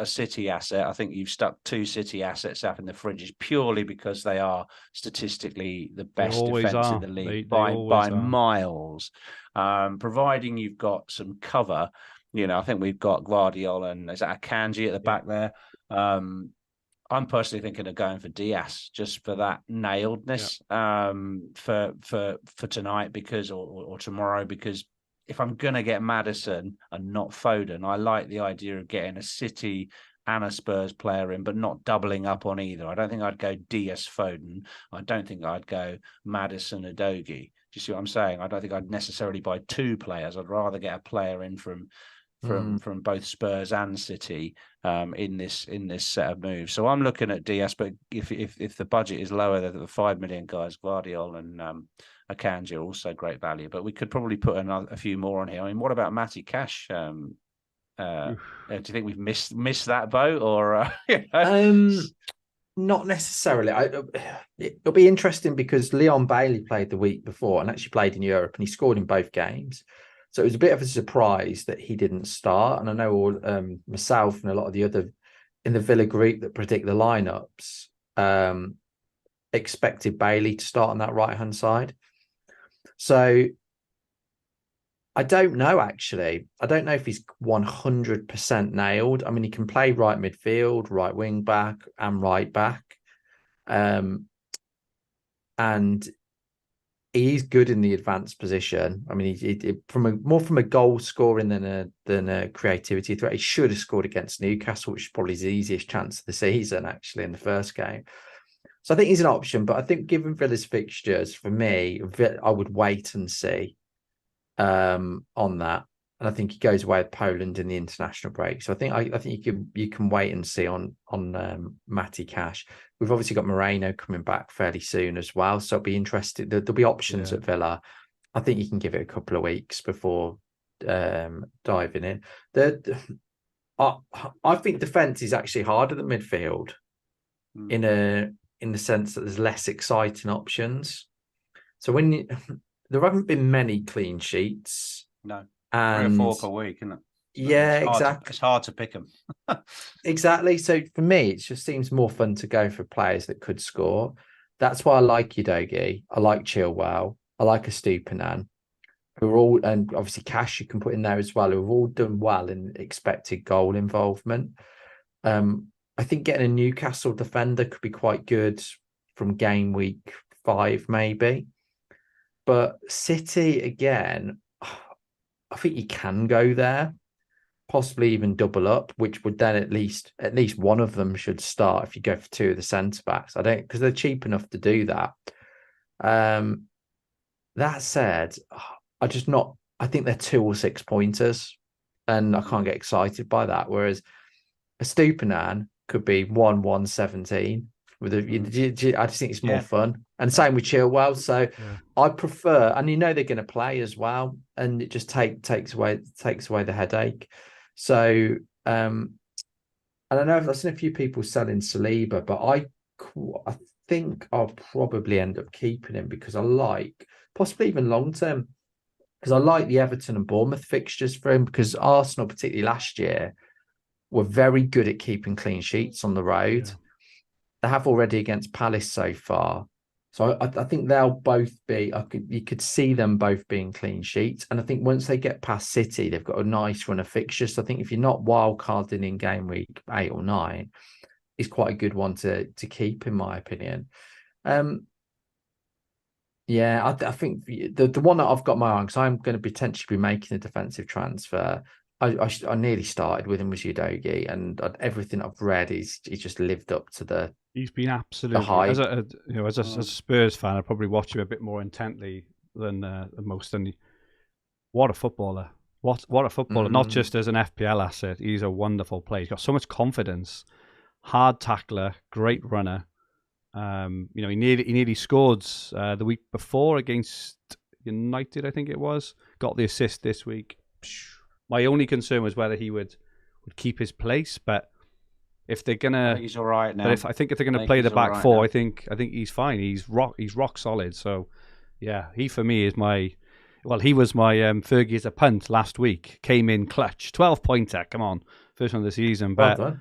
City asset, I think you've stuck 2 City assets up in the fridges purely because they are statistically the best defense in the league by miles. Providing you've got some cover. I think we've got Guardiola and is that Akanji at the back there. I'm personally thinking of going for Diaz just for that nailedness for tonight because or tomorrow, because if I'm going to get Maddison and not Foden, I like the idea of getting a City and a Spurs player in, but not doubling up on either. I don't think I'd go Diaz Foden. I don't think I'd go Maddison Udogie. Do you see what I'm saying? I don't think I'd necessarily buy 2 players. I'd rather get a player in from both Spurs and City in this set of moves. So I'm looking at Diaz, but if the budget is lower, the 5 million guys, Guardiola and Akanji are also great value. But we could probably put a few more on here. I mean, what about Matty Cash? Do you think we've missed that boat, or not necessarily? It'll be interesting because Leon Bailey played the week before and actually played in Europe, and he scored in both games. So it was a bit of a surprise that he didn't start. And I know myself and a lot of the other in the Villa group that predict the lineups expected Bailey to start on that right-hand side. So I don't know, actually. I don't know if he's 100% nailed. I mean, he can play right midfield, right wing back and right back. And he's good in the advanced position. I mean, he more from a goal scoring than a creativity threat. He should have scored against Newcastle, which is probably his easiest chance of the season, actually, in the first game. So I think he's an option, but I think given Villa's fixtures, for me, I would wait and see on that. And I think he goes away with Poland in the international break. So I think you can wait and see on Matty Cash. We've obviously got Moreno coming back fairly soon as well. So it'll be interesting. There'll be options at Villa. I think you can give it a couple of weeks before diving in. I think defence is actually harder than midfield in the sense that there's less exciting options. So there haven't been many clean sheets. No. And 3 or 4 per week, isn't it? Yeah, exactly. It's hard to pick them. Exactly. So for me, it just seems more fun to go for players that could score. That's why I like Udogie. I like Chilwell. I like Estupiñán, who are all, and obviously Cash you can put in there as well, who have all done well in expected goal involvement. I think getting a Newcastle defender could be quite good. from game week 5, maybe. But City, again, I think you can go there, possibly even double up, which would then at least one of them should start if you go for 2 of the centre backs. I don't, because they're cheap enough to do that. That said, I think they're 2 or 6 pointers, and I can't get excited by that. Whereas a Stupinan could be 1-1-17 with I just think it's more fun. And same with Chilwell. So I prefer, and they're going to play as well, and it just takes away the headache. So and I know I've seen a few people selling Saliba, but I think I'll probably end up keeping him because I like, possibly even long term, because I like the Everton and Bournemouth fixtures for him, because Arsenal, particularly last year, were very good at keeping clean sheets on the road. They have already against Palace so far. So I think they'll both be, you could see them both being clean sheets. And I think once they get past City, they've got a nice run of fixtures. So I think if you're not wildcarding in game week 8 or 9, it's quite a good one to keep, in my opinion. I think the one that I've got my eye on, because I'm going to potentially be making a defensive transfer. I nearly started with him, was Udogie, and everything I've read, he's just lived up to the. He's been absolutely hype. As a Spurs fan, I probably watch him a bit more intently than most. And what a footballer! What a footballer! Not just as an FPL asset, he's a wonderful player. He's got so much confidence, hard tackler, great runner. He nearly scored the week before against United, I think it was. Got the assist this week. My only concern was whether he would keep his place, but if they're gonna, he's all right now. But if they're gonna play the back four, I think he's fine. He's rock solid. So yeah, he for me is he was my Fergie as a punt last week. Came in clutch, 12-pointer. Come on, first one of the season. But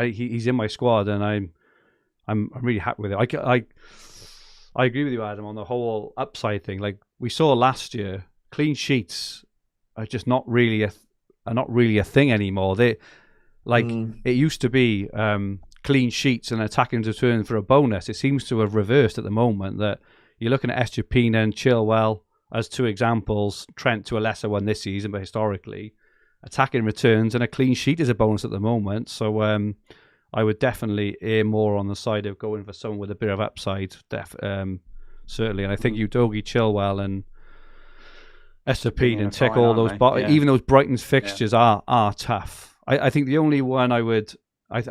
he's in my squad, and I'm really happy with it. I agree with you, Adam, on the whole upside thing. Like we saw last year, clean sheets are just not really a thing anymore. It used to be clean sheets and attacking return for a bonus. It seems to have reversed at the moment, that you're looking at Estupina and Chilwell as 2 examples, Trent to a lesser one this season, but historically, attacking returns and a clean sheet is a bonus at the moment. So I would definitely err more on the side of going for someone with a bit of upside, certainly. And I think Udogie, Chilwell and Estupina tick all those boxes. Even those Brighton's fixtures are tough. I think the only one I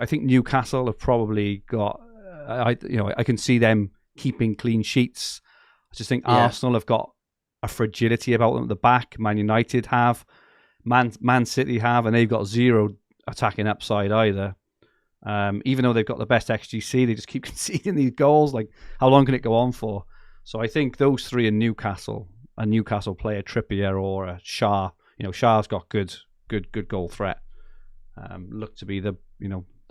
think Newcastle have probably got. I can see them keeping clean sheets. I just think Arsenal have got a fragility about them at the back. Man United have, Man City have, and they've got 0 attacking upside either. Even though they've got the best XGC, they just keep conceding these goals. Like, how long can it go on for? So I think those 3 in Newcastle, a Newcastle player, Trippier or a Shah. Shah's got good goal threat. Look to be the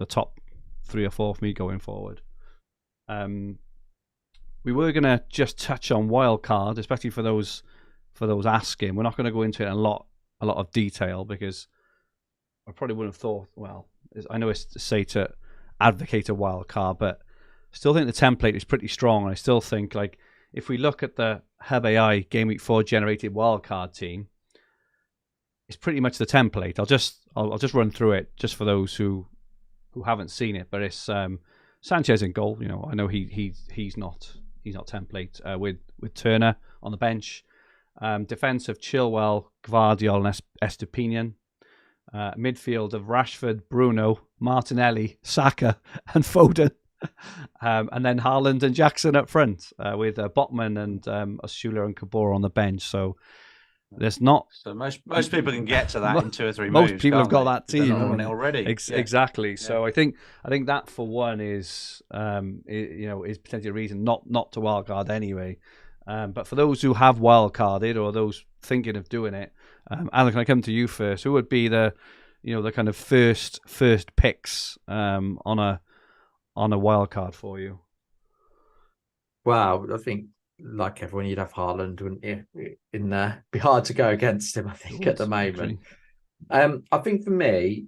top 3 or 4 for me going forward. We were going to just touch on Wildcard, especially for those asking. We're not going to go into it in a lot of detail, because I probably wouldn't have thought. Well, I know it's to say to advocate a Wildcard, but I still think the template is pretty strong. And I still think, like, if we look at the Hub AI Game Week 4 generated Wildcard team, it's pretty much the template. I'll just run through it just for those who haven't seen it. But it's Sanchez in goal. I know he's not template with Turner on the bench. Defense of Chilwell, Gvardiol, and Estupinian. Midfield of Rashford, Bruno, Martinelli, Saka, and Foden. And then Haaland and Jackson up front with Botman and Osula and Kabor on the bench. So there's not. So most people can get to that in 2 or 3 moves. Most people have got that team on it already. Exactly. Yeah. So I think that for one is potentially a reason not to wildcard anyway. But for those who have wildcarded or those thinking of doing it, Alan, can I come to you first? Who would be the kind of first picks on a wildcard for you? Wow, I think, like everyone, you'd have Haaland, wouldn't you, in there? Be hard to go against him, I think, at the moment. I think for me,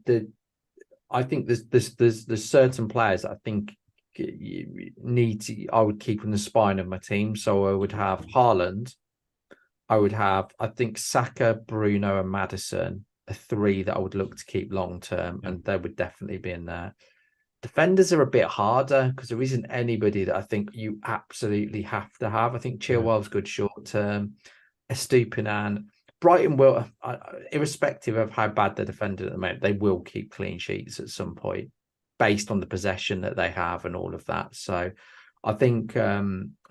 I think there's certain players that I think I would keep in the spine of my team. So I would have Haaland. I would have, I think, Saka, Bruno, and Maddison are 3 that I would look to keep long term, and they would definitely be in there. Defenders are a bit harder because there isn't anybody that I think you absolutely have to have. I think Chilwell's good short term. Estupiñán, Brighton will, irrespective of how bad they're defended at the moment, they will keep clean sheets at some point based on the possession that they have and all of that. So I think I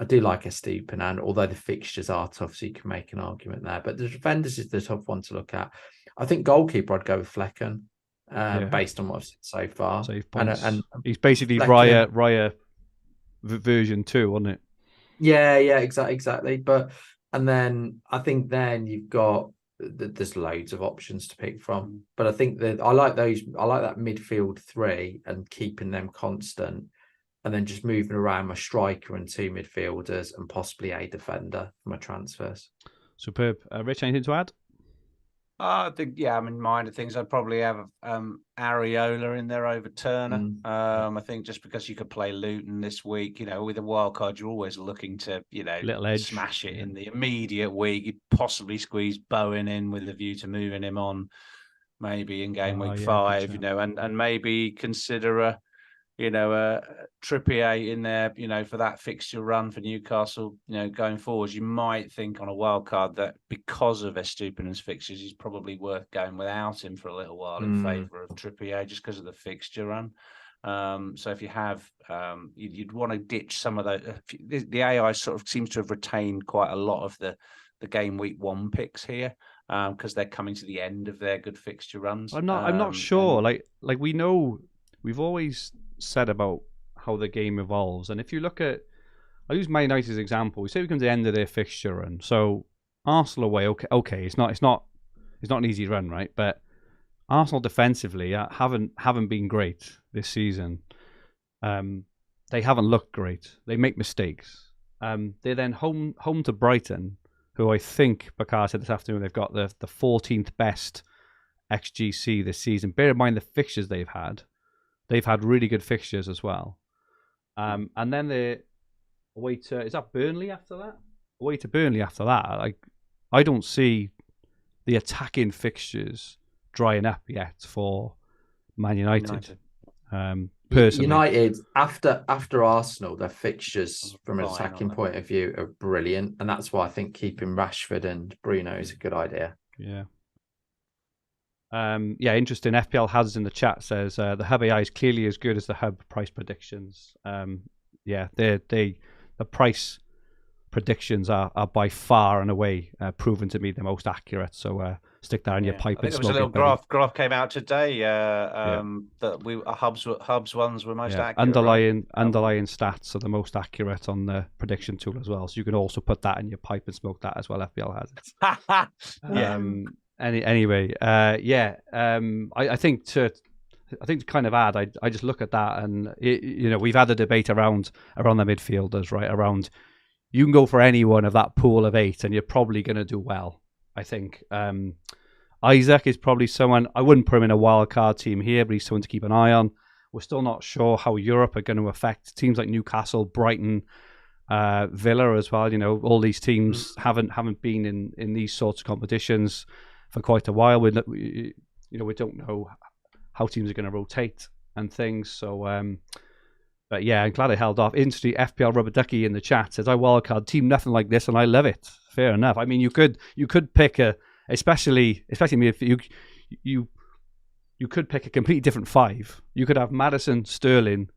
do like Estupiñán, although the fixtures are tough, so you can make an argument there. But the defenders is the tough one to look at. I think goalkeeper, I'd go with Flecken, based on what I've seen so far. And he's basically Raya version 2, wasn't it? Yeah, exactly. But and then I think then you've got there's loads of options to pick from. But I think that I like that midfield 3 and keeping them constant. And then just moving around my striker and 2 midfielders and possibly a defender for my transfers. Superb. Rich, anything to add? I think, minor things. I'd probably have Areola in there over Turner. I think just because you could play Luton this week, with a wild card, you're always looking to, little edge, smash it in the immediate week. You'd possibly squeeze Bowen in with a view to moving him on, maybe in game week 5, and maybe consider a Trippier in there, for that fixture run for Newcastle, going forwards. You might think on a wild card that because of Estupiñán's fixtures, he's probably worth going without him for a little while in favour of Trippier, just because of the fixture run. So if you have, you'd want to ditch some of those. The AI sort of seems to have retained quite a lot of the game week 1 picks here, because they're coming to the end of their good fixture runs. I'm not sure. Like we know, we've always said about how the game evolves, and if you look at, I'll use Man United as an example. We say we come to the end of their fixture run, so Arsenal away, okay, it's not an easy run, right? But Arsenal defensively haven't been great this season. They haven't looked great. They make mistakes. They're then home to Brighton, who I think Bakar said this afternoon they've got the 14th best XGC this season. Bear in mind the fixtures they've had. They've had really good fixtures as well. And then they're away to, is that Burnley after that? Away to Burnley after that. Like, I don't see the attacking fixtures drying up yet for Man United. Personally. United, after Arsenal, their fixtures from an attacking point of view are brilliant. And that's why I think keeping Rashford and Bruno is a good idea. Yeah. Interesting. FPL Has in the chat says the Hub AI is clearly as good as the Hub price predictions. The price predictions are by far and away proven to be the most accurate. So stick that in your pipe. I think there was a little graph came out today that Hub's ones were most accurate. Underlying stats are the most accurate on the prediction tool as well. So you can also put that in your pipe and smoke that as well. FPL Has. Anyway, I think to kind of add, I just look at that, and we've had a debate around the midfielders, right? Around, you can go for any one of that pool of 8, and you're probably going to do well. I think Isaac is probably someone I wouldn't put him in a wild card team here, but he's someone to keep an eye on. We're still not sure how Europe are going to affect teams like Newcastle, Brighton, Villa as well. All these teams haven't been in these sorts of competitions for quite a while. We don't know how teams are going to rotate and things. So, but yeah, I'm glad I held off. Instantly, FPL Rubber Ducky in the chat says, "I wildcard team nothing like this, and I love it." Fair enough. I mean, you could pick especially if you could pick a completely different 5. You could have Maddison, Sterling,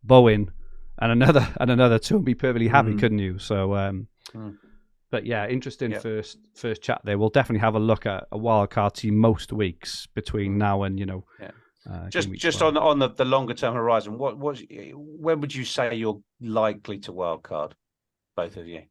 Bowen, and another 2 and be perfectly happy, couldn't you? So. But yeah, interesting first chat there. We'll definitely have a look at a wildcard team most weeks between now and just on the longer term horizon. When would you say you're likely to wildcard, both of you?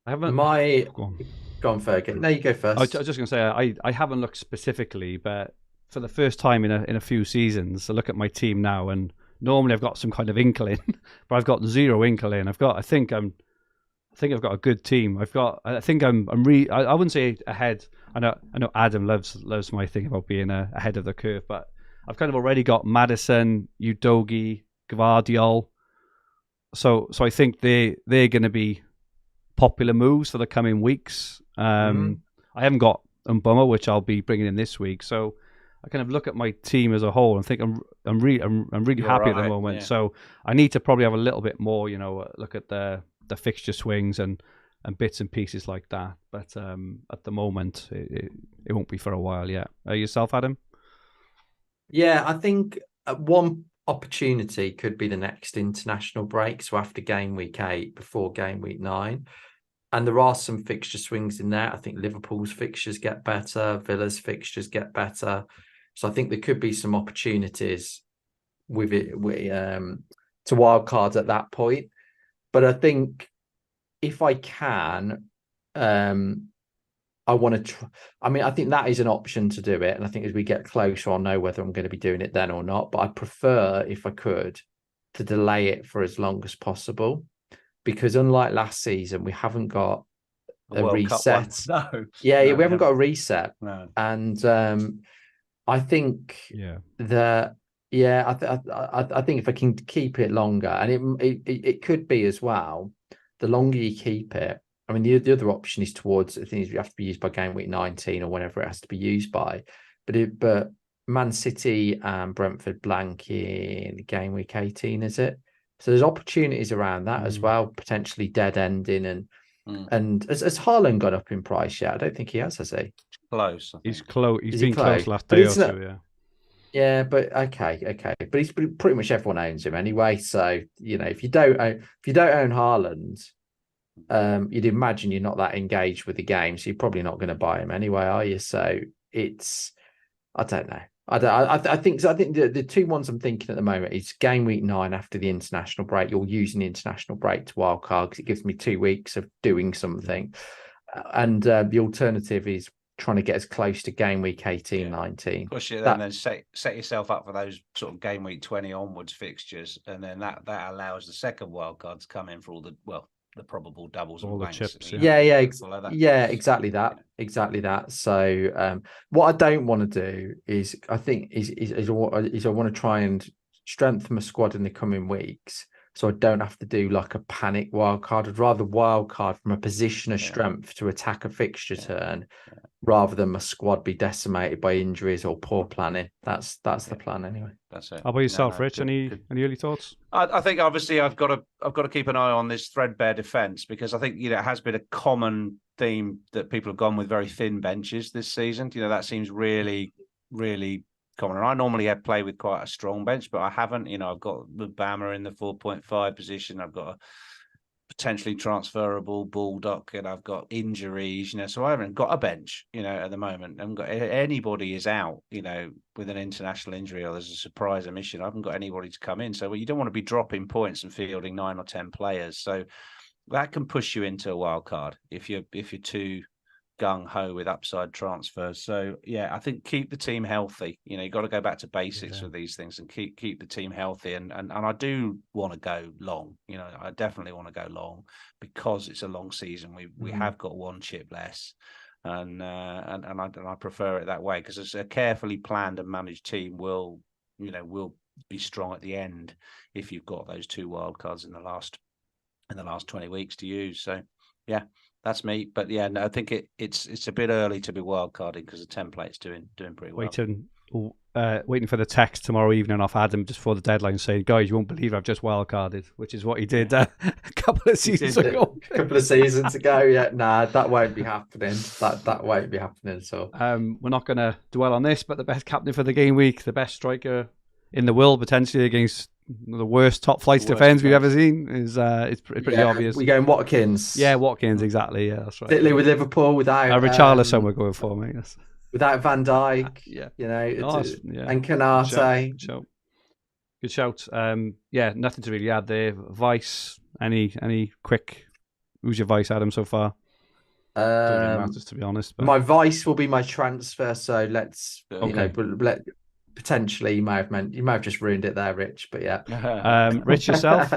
I haven't. Go on, Fergie. No, you go first. I was just going to say I haven't looked specifically, but for the first time in a few seasons, I look at my team now, and normally I've got some kind of inkling, but I've got zero inkling. I think I've got a good team. I wouldn't say ahead. I know Adam loves my thing about being ahead of the curve, but I've kind of already got Maddison, Udogie, Gvardiol, So I think they're going to be popular moves for the coming weeks. I haven't got Mboma, which I'll be bringing in this week. So I kind of look at my team as a whole and think I'm really happy at the moment. Yeah. So I need to probably have a little bit more, look at the fixture swings and bits and pieces like that. But at the moment, it won't be for a while yet. Yourself, Adam? Yeah, I think one opportunity could be the next international break. So after game week 8, before game week 9. And there are some fixture swings in there. I think Liverpool's fixtures get better. Villa's fixtures get better. So I think there could be some opportunities with it to wildcard at that point. But I think if I can, I want to try. I mean, I think that is an option to do it. And I think as we get closer, I'll know whether I'm going to be doing it then or not. But I'd prefer, if I could, to delay it for as long as possible. Because unlike last season, we haven't got a reset. No. Yeah, we haven't got a reset. No. And I think that I think if I can keep it longer, and it could be as well, the longer you keep it. I mean, the other option is towards, I think you have to be used by game week 19 or whenever it has to be used by. But Man City and Brentford blank in game week 18, is it? So there's opportunities around that as well, potentially dead ending and has Haaland gone up in price yet? I don't think he has he? Close. He's close. He's been close last day or two, yeah. Yeah, but okay. But he's pretty much everyone owns him anyway. So if you don't own Haaland, you'd imagine you're not that engaged with the game, so you're probably not going to buy him anyway, are you? So I don't know. I think the two ones I'm thinking at the moment is game week 9 after the international break. You're using the international break to wildcard because it gives me 2 weeks of doing something, and the alternative is trying to get as close to game week 18, 19. Push it, and then set yourself up for those sort of game week 20 onwards fixtures, and then that allows the second wildcard to come in for all the probable doubles all and the blanks. chips. Exactly that. So what I don't want to do is I want to try and strengthen my squad in the coming weeks, so I don't have to do like a panic wildcard. I'd rather wildcard from a position of strength to attack a fixture turn, rather than my squad be decimated by injuries or poor planning. That's the plan anyway. That's it. How about yourself, Rich? Any early thoughts? I think obviously I've got to keep an eye on this threadbare defence, because I think it has been a common theme that people have gone with very thin benches this season. That seems really, really common. And I normally play with quite a strong bench, but I haven't. I've got the Bama in the 4.5 position. I've got a potentially transferable Baldock, and I've got injuries, so I haven't got a bench, at the moment. I haven't got anybody is out, with an international injury or there's a surprise omission. I haven't got anybody to come in. So you don't want to be dropping points and fielding 9 or 10 players. So that can push you into a wild card if you're too gung-ho with upside transfers. So I think keep the team healthy. You've got to go back to basics with these things and keep the team healthy. And I do want to go long. I definitely want to go long because it's a long season. We have got 1 chip less, and I prefer it that way, because it's a carefully planned and managed team will be strong at the end if you've got those 2 wild cards in the last 20 weeks to use. So that's me. But I think it's a bit early to be wildcarding because the template's doing pretty well. Waiting for the text tomorrow evening off Adam just before the deadline saying, guys, you won't believe I've just wildcarded, which is what he did a couple of seasons ago. Nah, that won't be happening. That won't be happening at all. We're not going to dwell on this, but the best captain for the game week, the best striker in the world potentially against the worst top flight defence we've ever seen is it's pretty obvious. We're going Watkins. Yeah, Watkins, exactly. Yeah, that's right. Particularly with Liverpool without Richarlison we're going for, mate. Yes. Without Van Dijk, and Canate. Good shout. Nothing to really add there. Vice, any quick? Who's your vice, Adam, so far? Don't really matters, to be honest. But... My vice will be my transfer. So let's potentially you may have just ruined it there, Rich. But Rich, yourself.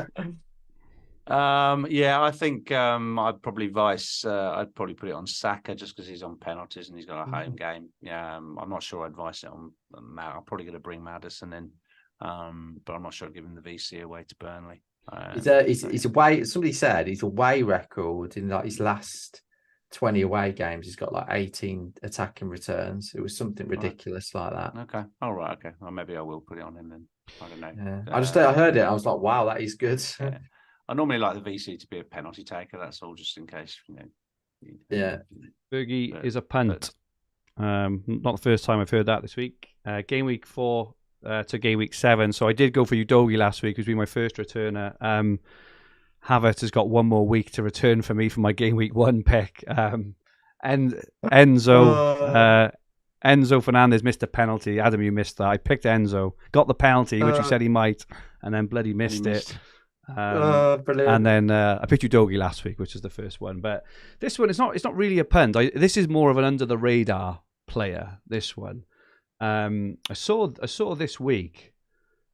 I think I'd probably I'd probably put it on Saka just because he's on penalties and he's got a home game. I'm not sure I'd vice it on Matt. I'm probably going to bring Maddison in, but I'm not sure I'd give him the VC away to Burnley. He's away. Somebody said his away record in like his last 20 away games, he's got like 18 attacking returns. It was something ridiculous like that. Okay. All right. Okay. Well, maybe I will put it on him then. I don't know. Yeah. I heard it. I was like, wow, that is good. Yeah. I normally like the VC to be a penalty taker. That's all, just in case. Yeah. Fergie is a punt. Not the first time I've heard that this week. Game week 4 to game week 7. So I did go for Udogi last week, who's been my first returner. Havertz has got one more week to return for me for my game week 1 pick. And Enzo Fernandez missed a penalty. Adam, you missed that. I picked Enzo, got the penalty, which you said he might, and then bloody missed it. Brilliant. And then I picked Udogi last week, which is the first one. But this one, it's not really a punt. This is more of an under the radar player. This one, I saw this week,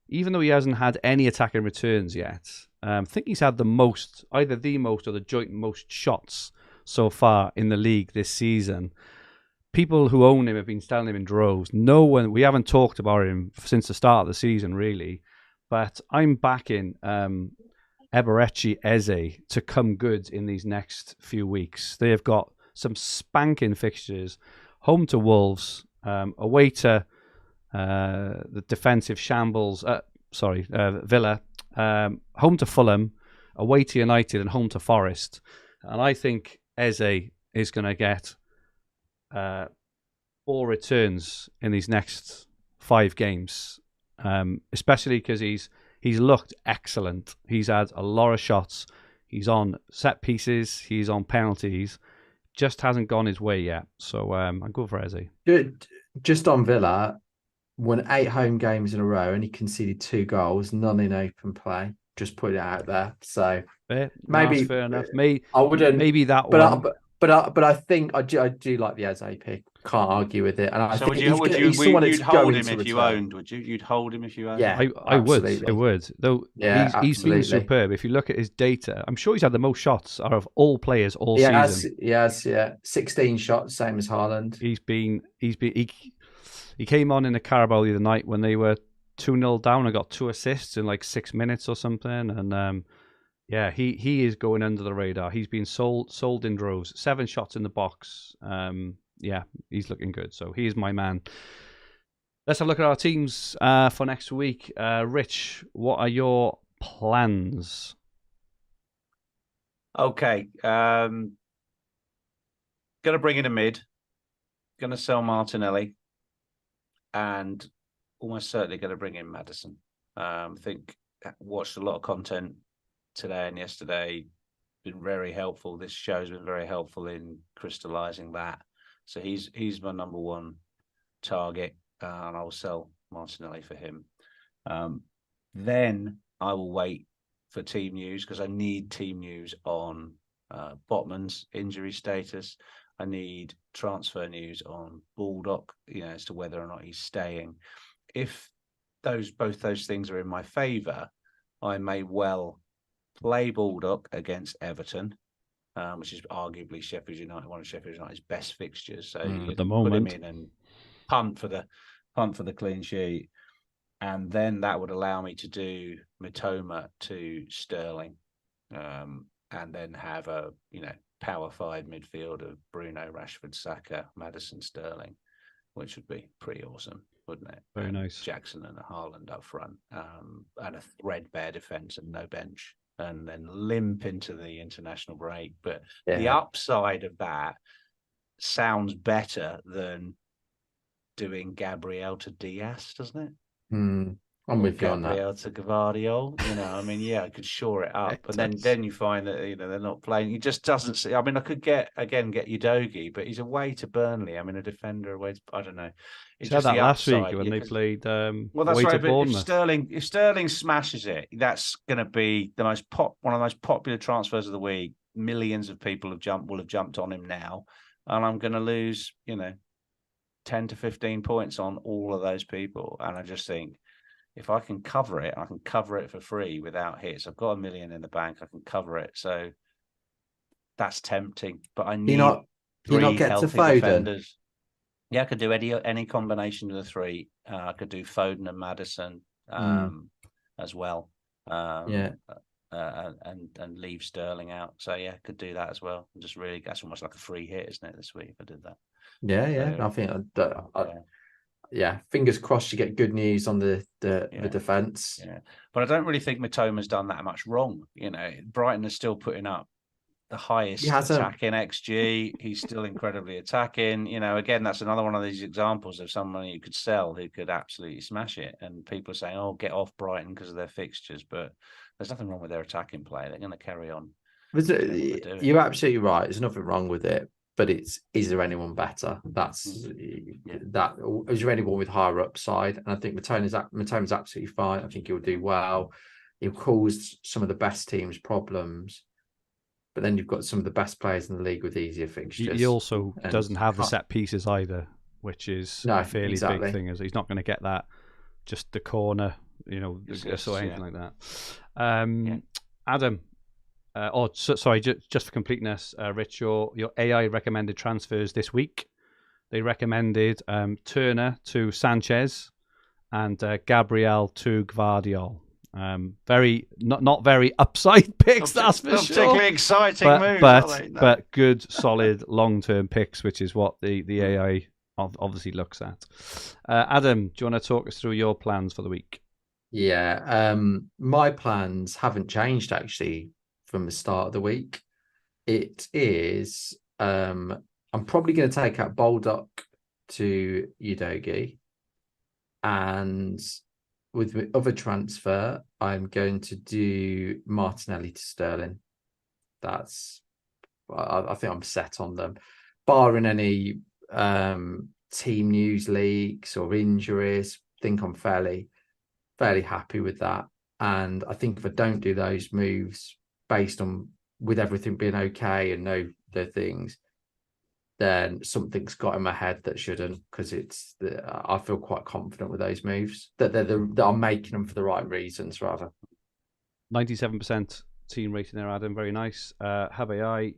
even though he hasn't had any attacking returns yet. I think he's had either the most or the joint most shots so far in the league this season. People who own him have been selling him in droves. We haven't talked about him since the start of the season, really. But I'm backing Eberechi Eze to come good in these next few weeks. They have got some spanking fixtures. Home to Wolves, away to the defensive shambles. Villa. Home to Fulham, away to United, and home to Forest. And I think Eze is going to get 4 returns in these next 5 games, especially because he's looked excellent. He's had a lot of shots. He's on set pieces. He's on penalties. Just hasn't gone his way yet. So I'm going for Eze. Just on Villa, won 8 home games in a row and he conceded 2 goals, none in open play. Just put it out there. So maybe fair enough. I wouldn't. Maybe that one. But But I think I do like the Eze pick. Can't argue with it. And I think you'd hold him if you owned, would you? You'd hold him if you owned. Yeah, I would. I would. Though he's been superb. If you look at his data, I'm sure he's had the most shots out of all players all season. Yes, 16 shots, same as Haaland. He came on in the Carabao the other night when they were 2-0 down and got 2 assists in like 6 minutes or something. And he is going under the radar. He's been sold in droves. 7 shots in the box. He's looking good. So he is my man. Let's have a look at our teams for next week. Rich, what are your plans? Okay. Going to bring in a mid. Going to sell Martinelli. And almost certainly going to bring in Maddison. I think watched a lot of content today and yesterday. Been very helpful. This show's been very helpful in crystallizing that. So he's my number 1 target, and I'll sell Martinelli for him. Then I will wait for team news, because I need team news on Botman's injury status. I need transfer news on Baldock, as to whether or not he's staying. If both those things are in my favour, I may well play Baldock against Everton, which is arguably Sheffield United, one of Sheffield United's best fixtures. So at the moment, put him in and punt for the clean sheet, and then that would allow me to do Mitoma to Sterling, and then have a power 5 midfield of Bruno, Rashford, Saka, Maddison, Sterling, which would be pretty awesome, wouldn't it? Very nice. Jackson and Haaland up front, and a threadbare defence and no bench, and then limp into the international break. But the upside of that sounds better than doing Gabriel to Diaz, doesn't it? I'm with you on that. Gabriel to Gvardiol, I could shore it up, and then you find that they're not playing. He just doesn't see. I could get Udogi, but he's away to Burnley. A defender away. I don't know. He said that last week when they played. Well, that's right. But if Sterling smashes it, that's going to be one of the most popular transfers of the week. Millions of people will have jumped on him now, and I'm going to lose 10 to 15 points on all of those people. And I just think, if I can cover it, I can cover it for free without hits. I've got $1 million in the bank. I can cover it. So that's tempting. But I need three healthy defenders. Yeah, I could do any combination of the 3. I could do Foden and Maddison as well. and leave Sterling out. So yeah, could do that as well. Just really, that's almost like a free hit, isn't it, this week if I did that? Yeah. So, I think fingers crossed you get good news on the defence. Yeah, but I don't really think Mitoma's done that much wrong. Brighton is still putting up the highest attacking XG. He's still incredibly attacking. Again, that's another one of these examples of someone you could sell who could absolutely smash it. And people are saying, "Oh, get off Brighton because of their fixtures," but there's nothing wrong with their attacking play. They're going to carry on. You're absolutely right. There's nothing wrong with it. But is there anyone better? That's that. Is there anyone with higher upside? And I think Mitoma's absolutely fine. I think he'll do well. He'll cause some of the best teams problems. But then you've got some of the best players in the league with easier fixtures. He also doesn't have the set pieces either, which is a fairly big thing. He's not going to get that, just the corner, or anything like that. Adam. Sorry, just for completeness, Rich, your AI recommended transfers this week. They recommended Turner to Sanchez and Gabriel to Gvardiol. Very not very upside picks, that's for not sure. Particularly exciting moves, but good, solid long-term picks, which is what the AI obviously looks at. Adam, do you want to talk us through your plans for the week? Yeah, my plans haven't changed actually from the start of the week. It is I'm probably going to take out Baldock to Udogie, and with the other transfer I'm going to do Martinelli to Sterling. I think I'm set on them, barring any team news leaks or injuries. I think I'm fairly happy with that. And I think if I don't do those moves, based on with everything being okay and know the things, then something's got in my head that shouldn't, because I feel quite confident with those moves that I'm making them for the right reasons rather. 97% team rating there, Adam. Very nice. Habai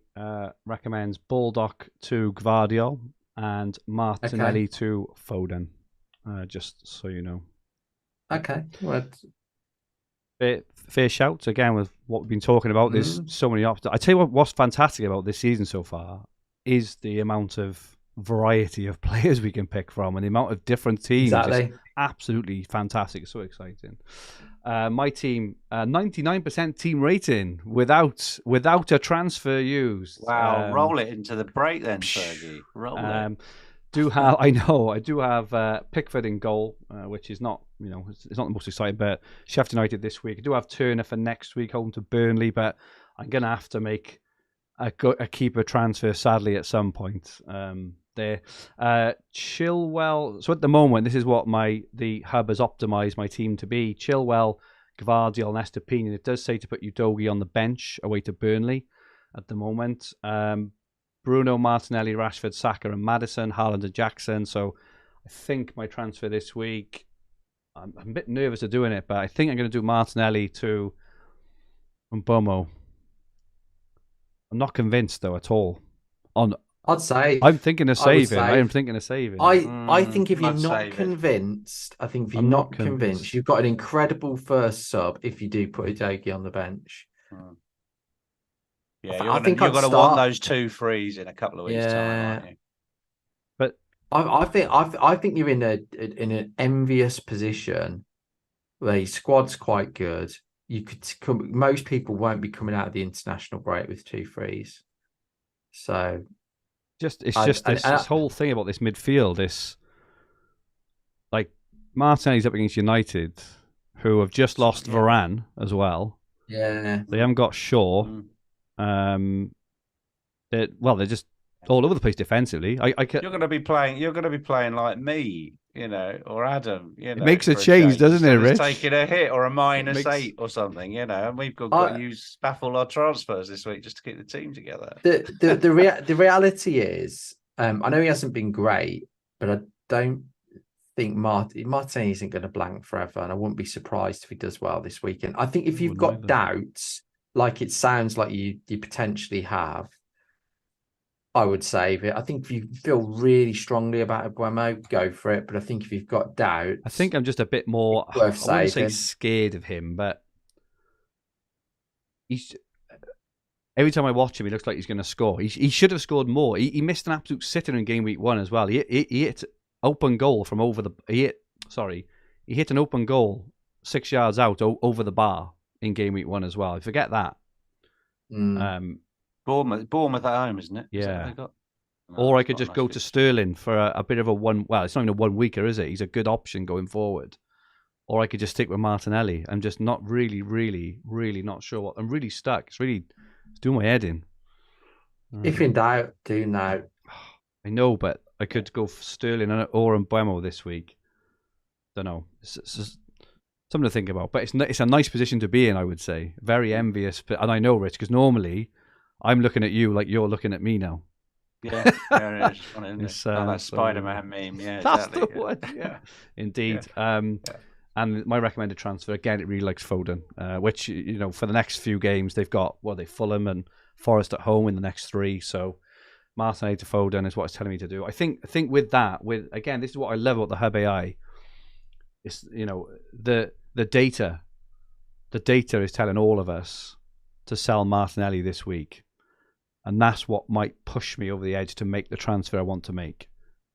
recommends Baldock to Gvardiol and Martinelli to Foden. Just so you know. Okay. Well, fair shout again with what we've been talking about. There's so many options. I tell you what's fantastic about this season so far is the amount of variety of players we can pick from and the amount of different teams. Exactly. It's absolutely fantastic. It's so exciting. My team, 99% team rating without a transfer used. Wow, roll it into the break then, Fergie. Roll it. I do have Pickford in goal, which is not, it's not the most exciting, but Sheffield United this week. I do have Turner for next week, home to Burnley, but I'm going to have to make a keeper transfer, sadly, at some point. There. Chilwell, so at the moment, this is what the hub has optimized my team to be. Chilwell, Gvardiol, and Estepinian. It does say to put Udogie on the bench away to Burnley at the moment. Bruno, Martinelli, Rashford, Saka, and Maddison, Haaland and Jackson. So I think my transfer this week, I'm a bit nervous of doing it, but I think I'm going to do Martinelli to Mbomo. I'm not convinced though at all. I'd say I'm thinking of saving. I am thinking of saving. I think if you're not convinced, you've got an incredible first sub if you do put Udogie on the bench. Yeah, you're going to want those 2 frees in a couple of weeks' time, aren't you? But I think you're in an envious position where your squad's quite good. Most people won't be coming out of the international break with 2 frees. So this whole thing about this midfield. This, like, Martinelli's up against United, who have just lost Varane as well. Yeah, they haven't got Shaw. They're just all over the place defensively. You're going to be playing like me, or Adam. It makes a change, doesn't it, Rich? Taking a hit or a -8 or something, and we've got to use baffle our transfers this week just to keep the team together. The reality is, I know he hasn't been great, but I don't think Martin isn't going to blank forever, and I wouldn't be surprised if he does well this weekend. I think if you've got doubts, like it sounds like you potentially have, I would save it. I think if you feel really strongly about Mbomo, go for it. But I think if you've got doubts, I think I'm just a bit more, I wouldn't say scared of him, but he's every time I watch him, he looks like he's going to score. He should have scored more. He missed an absolute sitter in game week 1 as well. He hit open goal from over the. He hit an open goal 6 yards out over the bar in game week 1 as well. I forget that. Bournemouth at home, isn't it? Yeah. Is that what they got? No, Or I could just go to Sterling for a bit of a one. Well, it's not even a 1 weeker, is it? He's a good option going forward. Or I could just stick with Martinelli. I'm just not really not sure what. I'm really stuck. It's doing my head in. If in doubt, do now. I know, but I could go for Sterling or Mbeumo this week. Don't know. It's just something to think about. But it's a nice position to be in, I would say. Very envious. And I know, Rich, because normally I'm looking at you like you're looking at me now. Yeah, it is. It's that Spider-Man meme. Yeah, that's exactly. the one. Yeah, indeed. Yeah. And my recommended transfer again, it really likes Foden, which for the next few games they've got Fulham and Forest at home in the next 3. So Martinelli to Foden is what it's telling me to do. I think with that, again, this is what I love about the Hub AI. It's the data is telling all of us to sell Martinelli this week, and that's what might push me over the edge to make the transfer I want to make.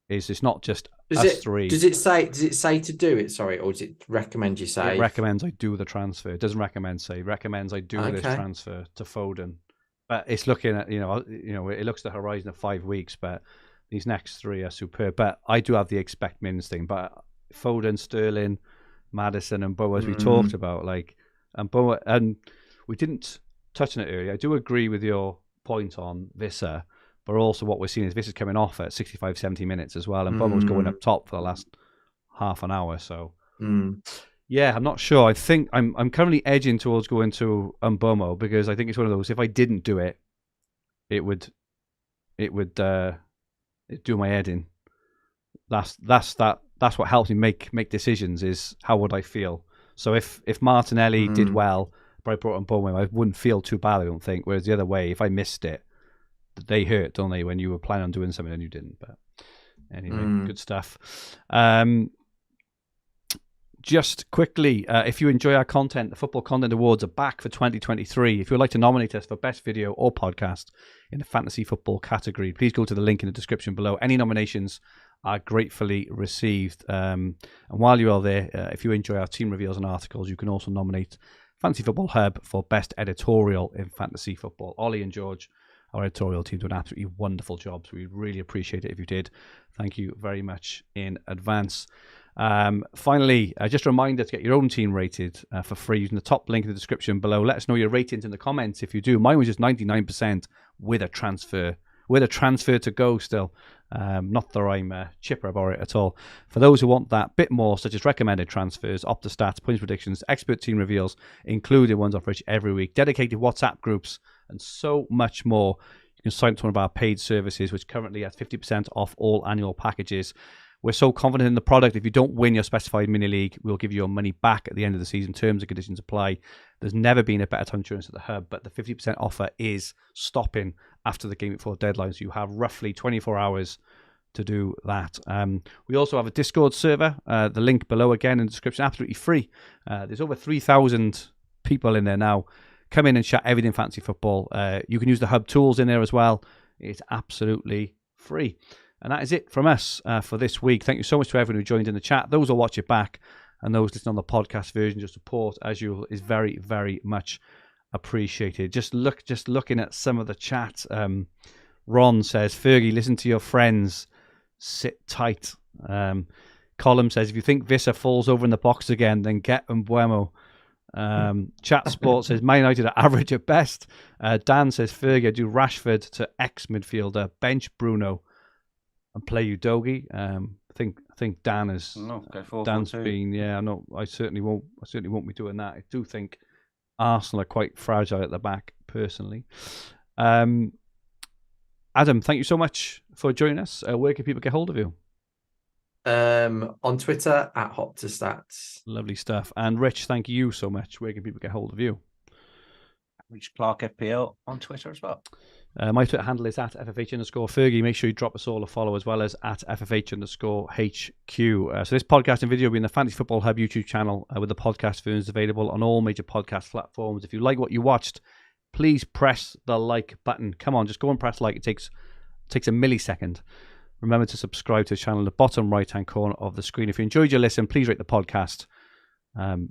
It's not just us 3. Does it say to do it? Sorry, or does it recommend you say? It recommends I do the transfer. It doesn't recommend save. It recommends I do this transfer to Foden. But it's looking at it looks the horizon of 5 weeks. But these next 3 are superb. But I do have the expect mins thing. But Foden, Sterling, Maddison, and Boa, as we talked about, and Boa, and we didn't touch on it earlier. I do agree with your point on Visser. But also what we're seeing is this is coming off at 65, 70 minutes as well. And Bummo's going up top for the last half an hour. So, yeah, I'm not sure. I think I'm currently edging towards going to Mbeumo because I think it's one of those, if I didn't do it, it would do my head in. That's what helps me make decisions is how would I feel. So if Martinelli did well, but I brought Mbeumo, I wouldn't feel too bad, I don't think. Whereas the other way, if I missed it, they hurt, don't they, when you were planning on doing something and you didn't. But anyway, good stuff. Just quickly, if you enjoy our content, the Football Content Awards are back for 2023. If you would like to nominate us for Best Video or Podcast in the Fantasy Football category, please go to the link in the description below. Any nominations are gratefully received. And while you are there, if you enjoy our team reveals and articles, you can also nominate Fantasy Football Hub for Best Editorial in Fantasy Football. Ollie and George, our editorial team, do an absolutely wonderful job. So we really appreciate it if you did. Thank you very much in advance. Finally, just a reminder to get your own team rated for free using the top link in the description below. Let us know your ratings in the comments if you do. Mine was just 99% with a transfer to go still. Not that I'm chipper about it at all. For those who want that bit more, such as recommended transfers, Hopta Stats, points predictions, expert team reveals, included ones off Rich every week, dedicated WhatsApp groups, and so much more, you can sign up to one of our paid services, which currently has 50% off all annual packages. We're so confident in the product. If you don't win your specified mini league, we'll give you your money back at the end of the season. Terms and conditions apply. There's never been a better time insurance at the Hub, but the 50% offer is stopping after the Game Week 4 deadline. So you have roughly 24 hours to do that. We also have a Discord server. The link below again in the description, absolutely free. There's over 3,000 people in there now. Come in and chat everything fantasy football. You can use the Hub tools in there as well. It's absolutely free. And that is it from us for this week. Thank you so much to everyone who joined in the chat. Those who watch it back and those listening on the podcast version, your support, as usual, is very, very much appreciated. Just looking at some of the chat. Ron says, Fergie, listen to your friends. Sit tight. Column says, if you think Visser falls over in the box again, then get Mbeumo. Chat Sport says Man United are average at best. Dan says Fergie, do Rashford to ex midfielder, bench Bruno, and play Udogie. I think Dan is. Dan's been. Yeah, no, I certainly won't be doing that. I do think Arsenal are quite fragile at the back, personally. Adam, thank you so much for joining us. Where can people get hold of you? On Twitter at Hopta Stats. Lovely stuff. And Rich, thank you so much. Where can people get hold of you? Rich Clarke FPL on Twitter as well. My Twitter handle is at FFH_Fergie. Make sure you drop us all a follow as well as at FFH_HQ. So this podcast and video will be in the Fantasy Football Hub YouTube channel with the podcast versions available on all major podcast platforms. If you like what you watched, please press the like button. Come on, just go and press like. It takes a millisecond. Remember to subscribe to the channel in the bottom right-hand corner of the screen. If you enjoyed your listen, please rate the podcast.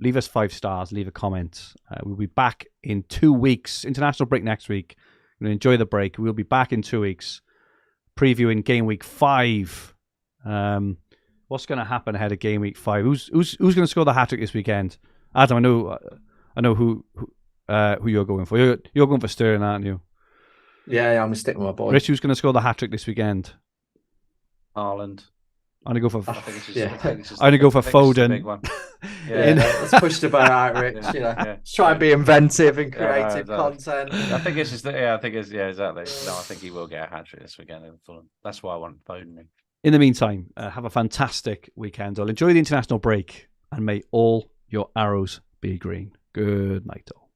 Leave us 5 stars. Leave a comment. We'll be back in 2 weeks. International break next week. Enjoy the break. We'll be back in 2 weeks, previewing Game Week 5. What's going to happen ahead of Game Week 5? Who's going to score the hat trick this weekend? Adam, I know who you're going for. You're going for Sterling, aren't you? Yeah, I'm going to stick with my boy. Rich, who's going to score the hat trick this weekend? Ireland. I'm going to go for. I think it's just, I'm going to go for Foden. Big one. Yeah, let's push the bar out, Rich. Let's try and be inventive and creative content. I think it's just exactly. No, I think he will get a hat trick this weekend in Fulham. That's why I want Foden. In the meantime, have a fantastic weekend. I'll enjoy the international break, and may all your arrows be green. Good night, all.